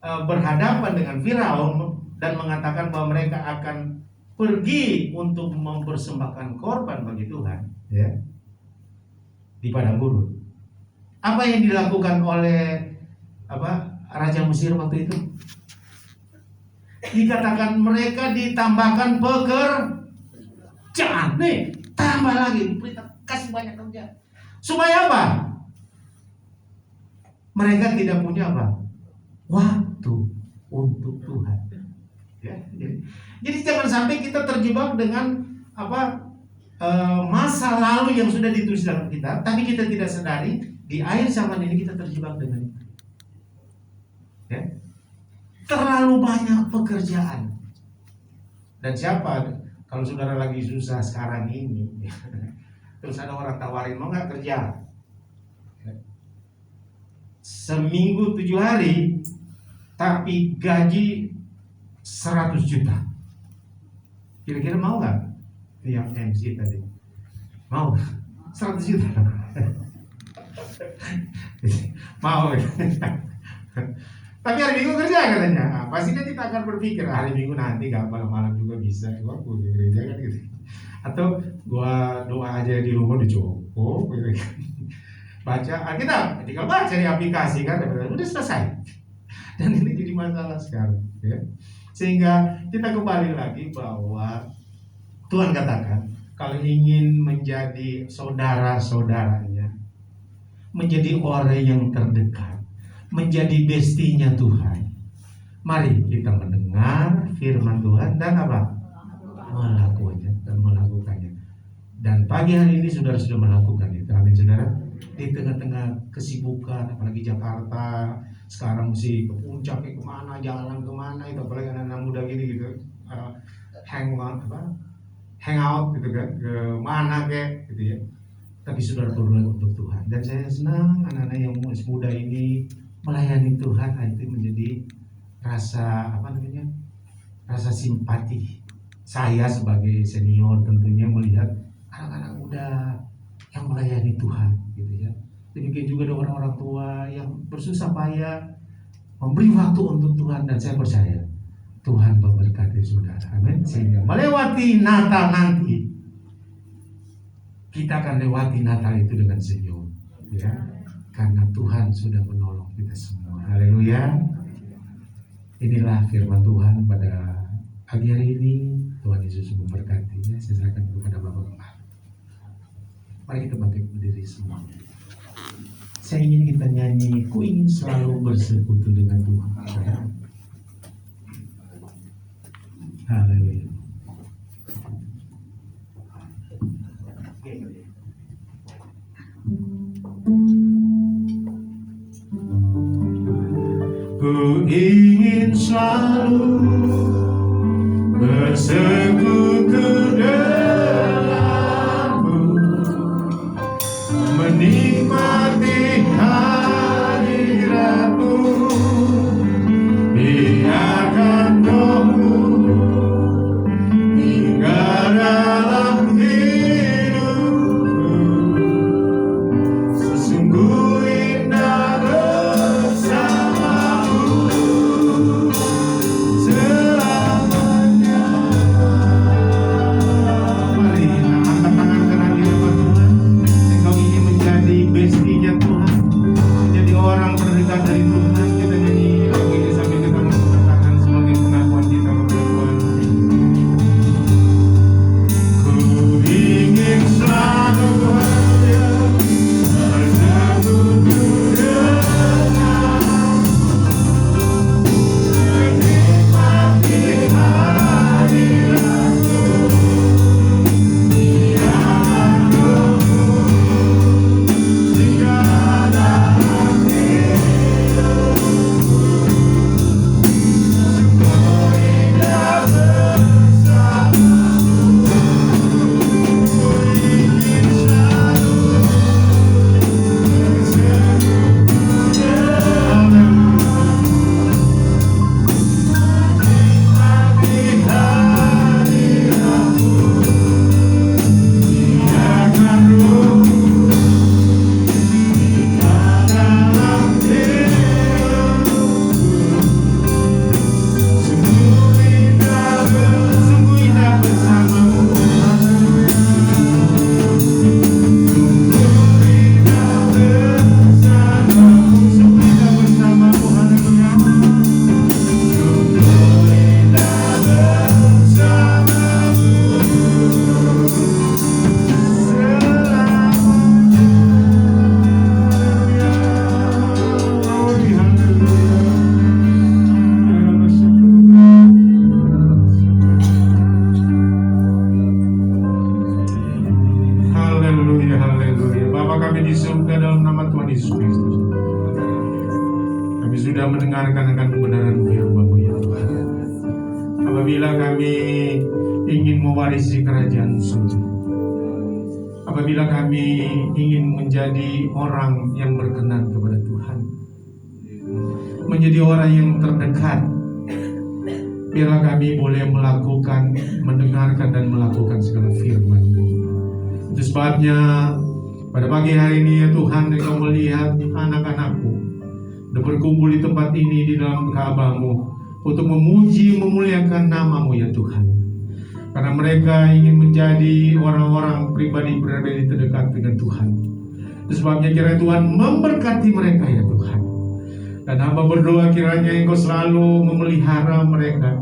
berhadapan dengan Firaun dan mengatakan bahwa mereka akan pergi untuk mempersembahkan korban bagi Tuhan, ya, di padang gurun. Apa yang dilakukan oleh Raja Mesir waktu itu? Dikatakan mereka ditambahkan pekerjaan, nih, tambah lagi, kasih banyak kerja. Supaya apa? Mereka tidak punya apa? Waktu untuk Tuhan. Ya, jadi jangan sampai kita terjebak dengan masa lalu yang sudah ditulis dalam kitab, tapi kita tidak sadari di akhir zaman ini kita terjebak dengan itu. Ya. Terlalu banyak pekerjaan. Dan siapa kalau saudara lagi susah sekarang ini, terus ada orang tawarin, mau nggak kerja? Seminggu 7 hari, tapi gaji 100 juta. Kira-kira mau nggak? Yang MC tadi mau 100 juta. Mau. Tapi hari Minggu kerja katanya. Pasti kan kita akan berpikir hari Minggu nanti gak malam-malam juga bisa. Gua ke gereja kan gitu. Atau gua doa aja di rumah udah cukup gitu kan. Baca Alkitab, tinggal baca di aplikasi kan, udah selesai. Dan ini jadi masalah sekarang, ya. Sehingga kita kembali lagi bahwa Tuhan katakan, kalau ingin menjadi saudara-saudaranya, menjadi orang yang terdekat, menjadi bestinya Tuhan, mari kita mendengar firman Tuhan dan apa? Melakukannya. Dan pagi hari ini saudara sudah melakukan itu. Amin, saudara. Di tengah-tengah kesibukan, apalagi Jakarta sekarang mesti ke puncak, kemana, jalan kemana, itu apalagi anak-anak muda gini gitu, hangout gitu kan, ke mana kayak gitu ya. Tapi saudara berdoa untuk Tuhan. Dan saya senang anak-anak yang muda ini melayani Tuhan, itu menjadi rasa rasa simpati. Saya sebagai senior tentunya melihat anak-anak muda yang melayani Tuhan, gitu ya. Demikian juga ada orang-orang tua yang bersusah payah memberi waktu untuk Tuhan, dan saya percaya Tuhan memberkati saudara. Amin. Sehingga melewati Natal nanti, kita akan lewati Natal itu dengan senyum, ya, karena Tuhan sudah menolong kita semua. Haleluya. Inilah firman Tuhan pada pagi hari ini. Tuhan Yesus memberkati. Ya, saya serahkan kepada Bapak-Bapak. Mari kita bangkit berdiri semua. Saya ingin kita nyanyi, ku ingin selalu bersekutu dengan Tuhan. Haleluya. Ku ingin selalu bersekutu denganmu, menikmati hadiratmu, biarkan rohmu tinggal dalam hidupku. Sesungguh indah bersamamu selamanya. Mari angkat tangan kanan di hadapan Tuhan. Engkau ingin menjadi bestinya Tuhan, menjadi orang terdekat dari Tuhan. Kita nyanyi lagu ini sambil kita mengangkat tangan sebagai pengakuan kita kepada Tuhan. Ku ingin selalu bersekutu denganmu, menikmati hadiratmu, biarkan rohmu tinggal dalam hidupku. Sungguh indah bersamamu. Ku ingin selalu bersekutu denganmu, menikmati hadiratmu, biarkan rohmu tinggal dalam hidupku. Sungguh indah bersamamu. Haleluya, haleluya. Bapa kami di surga, dalam nama Tuhan Yesus Kristus, kami sudah mendengarkan akan kebenaran firman-Mu ya Tuhan. Apabila kami ingin mewarisi kerajaan surga, apabila kami ingin menjadi orang yang berkenan kepada Tuhan, menjadi orang yang terdekat, biarlah kami boleh melakukan, mendengarkan dan melakukan segala firman-Mu. Itu sebabnya pada pagi hari ini ya Tuhan, Engkau melihat anak-anak-Mu sudah berkumpul di tempat ini di dalam Ka'bah-Mu untuk memuji, memuliakan nama-Mu ya Tuhan. Karena mereka ingin menjadi orang-orang pribadi-pribadi terdekat dengan Tuhan. Itu sebabnya kiranya Tuhan memberkati mereka ya Tuhan. Dan hamba berdoa kiranya Engkau selalu memelihara mereka,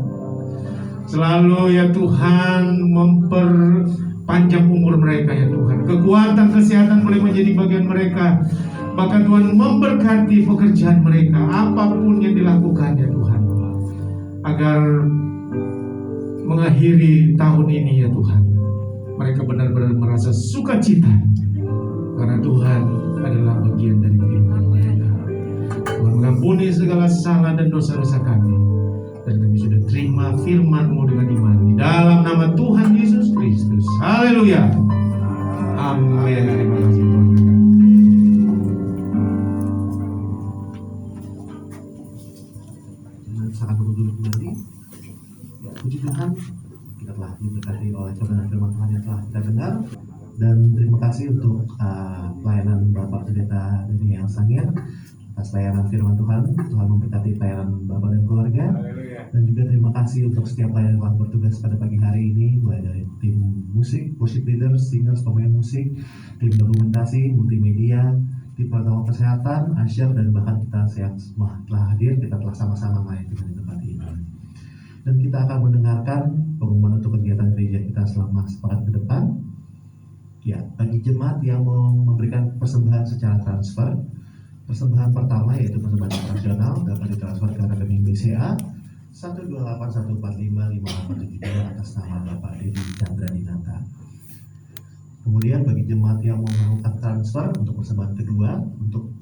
selalu ya Tuhan memperpanjang umur mereka ya Tuhan. Kekuatan, kesehatan boleh menjadi bagian mereka. Bahkan Tuhan memberkati pekerjaan mereka, apapun yang dilakukan ya Tuhan, agar mengakhiri tahun ini ya Tuhan, mereka benar-benar merasa sukacita karena Tuhan adalah bagian dari kehidupan mereka. Tuhan mengampuni segala salah dan dosa-dosa kami, dan kami sudah terima firman-Mu dengan iman di dalam nama Tuhan Yesus Kristus. Haleluya. Amin. Terima kasih Tuhan.
Puji Tuhan, kita telah diberkati oleh kebenaran firman Tuhan yang telah kita dengar. Dan terima kasih untuk pelayanan Bapak Pendeta Dani yang Sangir atas layanan firman Tuhan. Tuhan memberkati pelayanan Bapak dan keluarga. Dan juga terima kasih untuk setiap pelayan yang telah bertugas pada pagi hari ini, mulai dari tim musik, worship leaders, singers, pemain musik, tim dokumentasi, multimedia, tim protokol kesehatan, asyar, dan bahkan kita semua telah hadir. Kita telah sama-sama melayani Tuhan di tempat ini. Dan kita akan mendengarkan pengumuman untuk kegiatan gereja kita selama sepekan ke depan. Ya, bagi jemaat yang mau memberikan persembahan secara transfer, persembahan pertama yaitu persembahan operasional dapat ditransfer ke rekening BCA 128145587 atas nama Bapak Dedi Chandra Dinata. Kemudian bagi jemaat yang mau melakukan transfer untuk persembahan kedua,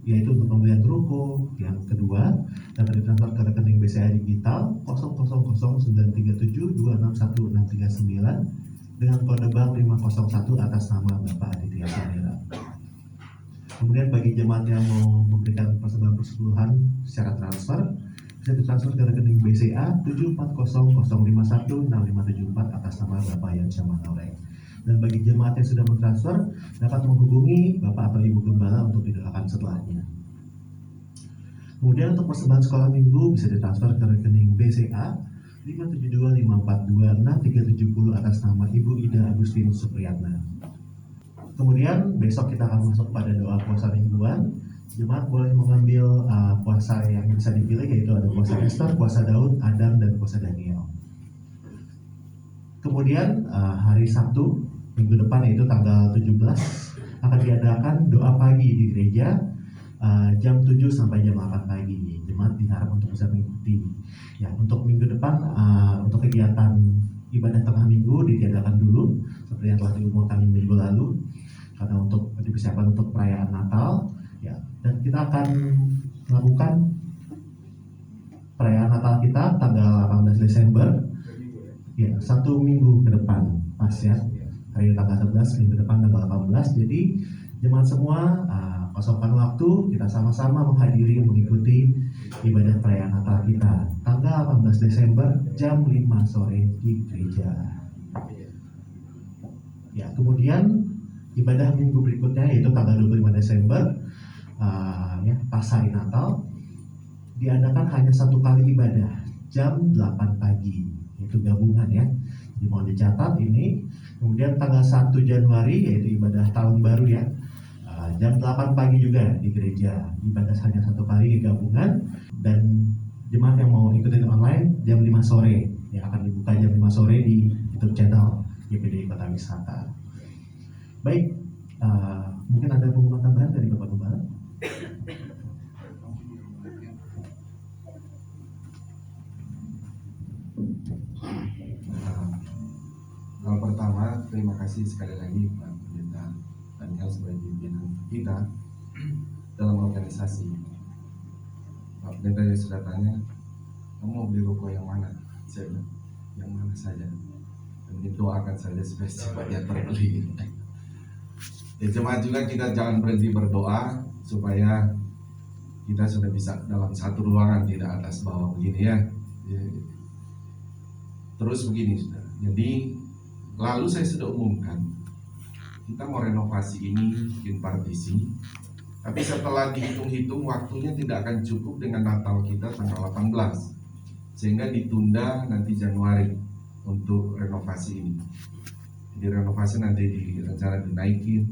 yaitu untuk pembelian ruko yang kedua, dapat ditransfer ke rekening BCA digital 000937261639 dengan kode bank 501 atas nama Bapak Aditya Sanera. Kemudian bagi jemaat yang mau memberikan persembahan persepuluhan secara transfer, bisa ditransfer ke rekening BCA 7400516574 atas nama Bapak Yansyah Manore. Dan bagi jemaat yang sudah mentransfer, dapat menghubungi Bapak atau Ibu Gembala untuk didoakan setelahnya. Kemudian untuk persembahan sekolah minggu bisa ditransfer ke rekening BCA 572542670 atas nama Ibu Ida Agustinus Supriyatna. Kemudian besok kita akan masuk pada doa puasa mingguan. Jemaat boleh mengambil puasa yang bisa dipilih, yaitu ada puasa Esther, puasa Daud, Adam, dan puasa Daniel. Kemudian hari Sabtu minggu depan, yaitu tanggal 17, akan diadakan doa pagi di gereja jam 7 sampai jam 8 pagi. Jemaat diharap untuk bisa mengikuti. Ya, untuk minggu depan, untuk kegiatan ibadah tengah minggu ditiadakan dulu seperti yang telah diumumkan minggu lalu, karena untuk dipersiapkan untuk perayaan Natal. Ya, dan kita akan melakukan perayaan Natal kita tanggal 18 Desember. Ya, 1 minggu ke depan pas ya. Hari tanggal 11, minggu depan tanggal 18. Jadi jemaat semua kosongkan waktu, kita sama-sama menghadiri mengikuti ibadah perayaan Natal kita tanggal 18 Desember jam 5 sore di gereja. Ya, kemudian ibadah minggu berikutnya yaitu tanggal 25 Desember pas hari Natal diadakan hanya 1 kali ibadah jam 8 pagi, itu gabungan ya. Jadi mohon dicatat ini. Kemudian tanggal 1 Januari yaitu ibadah tahun baru ya, jam 8 pagi juga di gereja, ibadah hanya 1 kali gabungan. Dan jemaat yang mau ikutin online jam 5 sore yang akan dibuka jam 5 sore di YouTube channel GPD Kota Wisata. Baik, mungkin ada pengumuman tambahan dari Bapak Gembala?
Hal pertama, terima kasih sekali lagi Pak Pendeta Daniel sebagai pimpinan kita dalam organisasi. Pak Pendeta yang sudah tanya, kamu mau beli ruko yang mana? Saya bilang, yang mana saja. Dan didoakan saja supaya cepatnya terbeli. Ya, jemaat juga kita jangan berhenti berdoa supaya kita sudah bisa dalam satu ruangan, tidak atas bawah begini ya. Terus begini sudah. Jadi lalu saya sudah umumkan kita mau renovasi ini, bikin partisi. Tapi setelah dihitung-hitung waktunya tidak akan cukup dengan Natal kita tanggal 18, sehingga ditunda nanti Januari untuk renovasi ini. Jadi renovasi nanti direncana dinaikin,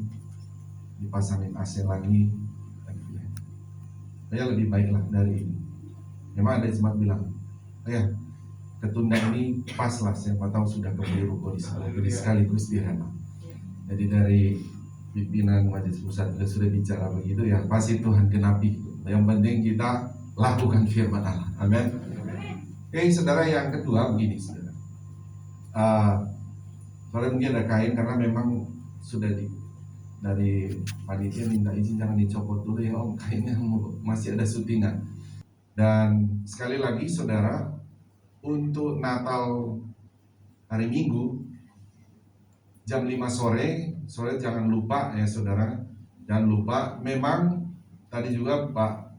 dipasangin AC lagi. Ya lebih baiklah dari ini. Memang ada jemaat bilang, ya ketunda ini pas lah, siapa tahu sudah kebeli ruko di sana, jadi sekaligus direnov. Jadi dari pimpinan majelis pusat juga sudah bicara begitu ya, pasti Tuhan genapi. Yang penting kita lakukan firman Allah. Amin. Oke, saudara, yang kedua begini saudara. Soalnya mungkin ada kain karena memang sudah dari panitia minta izin jangan dicopot dulu ya om, kainnya masih ada syutingan. Dan sekali lagi saudara, untuk Natal hari Minggu jam 5 sore jangan lupa ya saudara, jangan lupa. Memang tadi juga Pak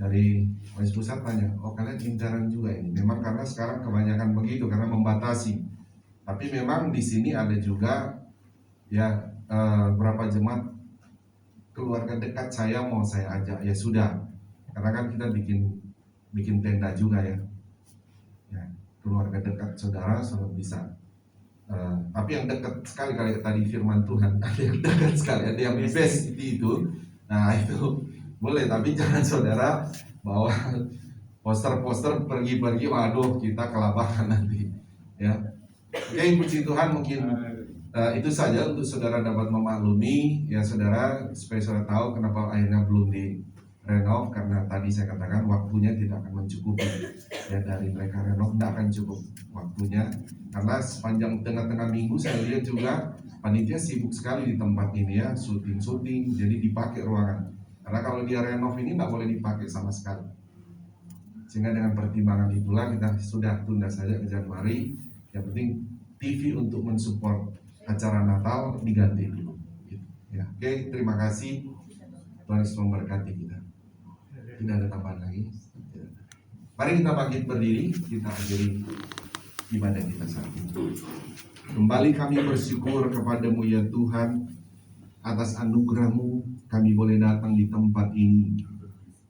dari Majelis Pusat tanya, oh kalian incaran juga ini. Memang karena sekarang kebanyakan begitu karena membatasi. Tapi memang di sini ada juga ya berapa jemaat keluarga dekat saya mau saya ajak, ya sudah. Karena kan kita bikin tenda juga ya. Ya, keluarga dekat saudara bisa. Tapi yang dekat sekali kali tadi firman Tuhan, ada yang dekat sekali, ada yang best itu. Nah itu boleh, tapi jangan saudara bawa poster-poster pergi-pergi, waduh kita kelabakan nanti. Ya, oke, puji Tuhan, mungkin itu saja untuk saudara dapat memaklumi ya saudara, supaya saudara tahu kenapa akhirnya belum direnov, karena tadi saya katakan waktunya tidak akan mencukupi ya, dari mereka renov tidak akan cukup waktunya, karena sepanjang tengah-tengah minggu saya lihat juga panitia sibuk sekali di tempat ini ya, syuting, jadi dipakai ruangan, karena kalau dia renov ini tidak boleh dipakai sama sekali, sehingga dengan pertimbangan itulah kita sudah tunda saja ke Januari. Yang penting TV untuk mensupport acara Natal diganti dulu ya. Oke, terima kasih, Tuhan Yesus memberkati kita. Tidak ada tambahan lagi. Mari kita bangkit berdiri, kita akhiri ibadah kita saat ini. Kembali kami bersyukur kepadamu ya Tuhan, atas anugerah-Mu kami boleh datang di tempat ini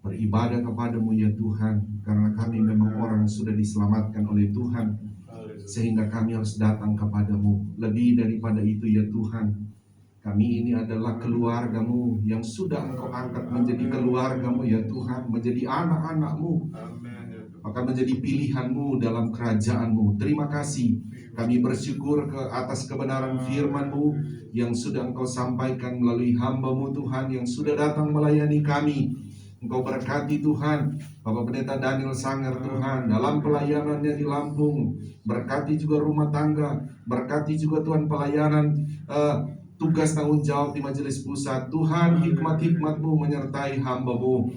beribadah kepadamu ya Tuhan, karena kami memang orang sudah diselamatkan oleh Tuhan, sehingga kami harus datang kepadamu. Lebih daripada itu ya Tuhan, kami ini adalah keluarga-Mu yang sudah Engkau angkat menjadi keluarga-Mu ya Tuhan, menjadi anak-anak-Mu, maka menjadi pilihan-Mu dalam kerajaan-Mu. Terima kasih, kami bersyukur atas kebenaran firman-Mu yang sudah Engkau sampaikan melalui hamba-Mu Tuhan, yang sudah datang melayani kami. Engkau berkati Tuhan Bapak Pendeta Daniel Sanger Tuhan dalam pelayanannya di Lampung. Berkati juga rumah tangga, berkati juga Tuhan pelayanan tugas tanggung jawab di Majelis Pusat. Tuhan, hikmat-hikmat-Mu menyertai hamba-Mu.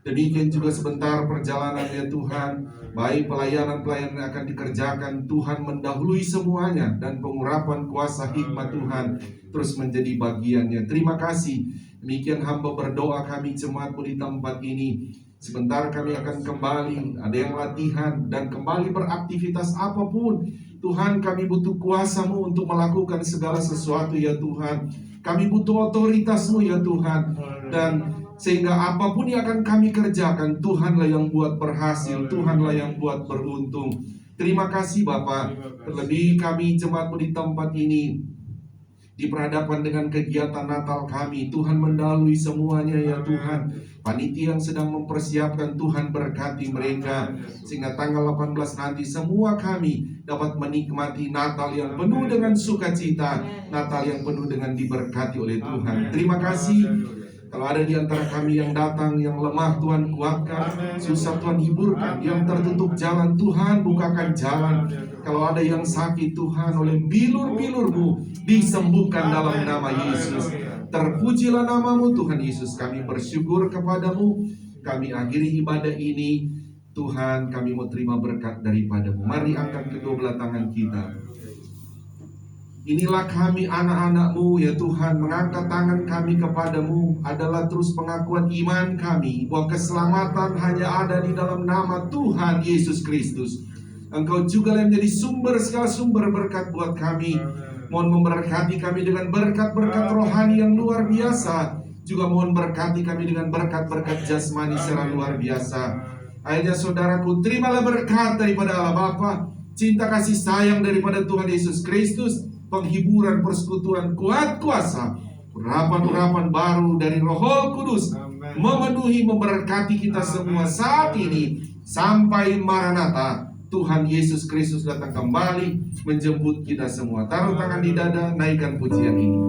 Demikian juga sebentar perjalanan ya Tuhan, baik pelayanan-pelayanan yang akan dikerjakan, Tuhan mendahului semuanya, dan pengurapan kuasa hikmat Tuhan terus menjadi bagiannya. Terima kasih. Demikian hamba berdoa kami jemaat-Mu di tempat ini. Sebentar kami akan kembali, ada yang latihan dan kembali beraktivitas apapun. Tuhan, kami butuh kuasa-Mu untuk melakukan segala sesuatu ya Tuhan. Kami butuh otoritas-Mu ya Tuhan. Dan sehingga apapun yang akan kami kerjakan, Tuhanlah yang buat berhasil, Tuhanlah yang buat beruntung. Terima kasih Bapak. Terlebih kami jemaat-Mu di tempat ini, di perhadapan dengan kegiatan Natal kami, Tuhan mendahului semuanya ya Tuhan. Panitia yang sedang mempersiapkan, Tuhan berkati mereka, sehingga tanggal 18 nanti semua kami dapat menikmati Natal yang penuh dengan sukacita, Natal yang penuh dengan diberkati oleh Tuhan. Terima kasih. Kalau ada di antara kami yang datang, yang lemah, Tuhan kuatkan, susah Tuhan hiburkan, yang tertutup jalan, Tuhan bukakan jalan. Kalau ada yang sakit, Tuhan oleh bilur-bilur-Mu disembuhkan dalam nama Yesus. Terpujilah nama-Mu Tuhan Yesus. Kami bersyukur kepadamu. Kami akhiri ibadah ini, Tuhan, kami mau terima berkat daripada-Mu. Mari angkat kedua belah tangan kita. Inilah kami anak-anak-Mu ya Tuhan, mengangkat tangan kami kepadamu adalah terus pengakuan iman kami bahwa keselamatan hanya ada di dalam nama Tuhan Yesus Kristus. Engkau juga yang menjadi sumber segala sumber berkat buat kami. Mohon memberkati kami dengan berkat-berkat rohani yang luar biasa. Juga mohon berkati kami dengan berkat-berkat jasmani secara luar biasa. Akhirnya saudaraku, terimalah berkat daripada Allah Bapa, cinta kasih sayang daripada Tuhan Yesus Kristus, penghiburan persekutuan kuat kuasa, urapan-urapan baru dari Roh Kudus memenuhi memberkati kita semua saat ini sampai Maranatha. Tuhan Yesus Kristus datang kembali menjemput kita semua. Taruh tangan di dada, naikkan pujian ini.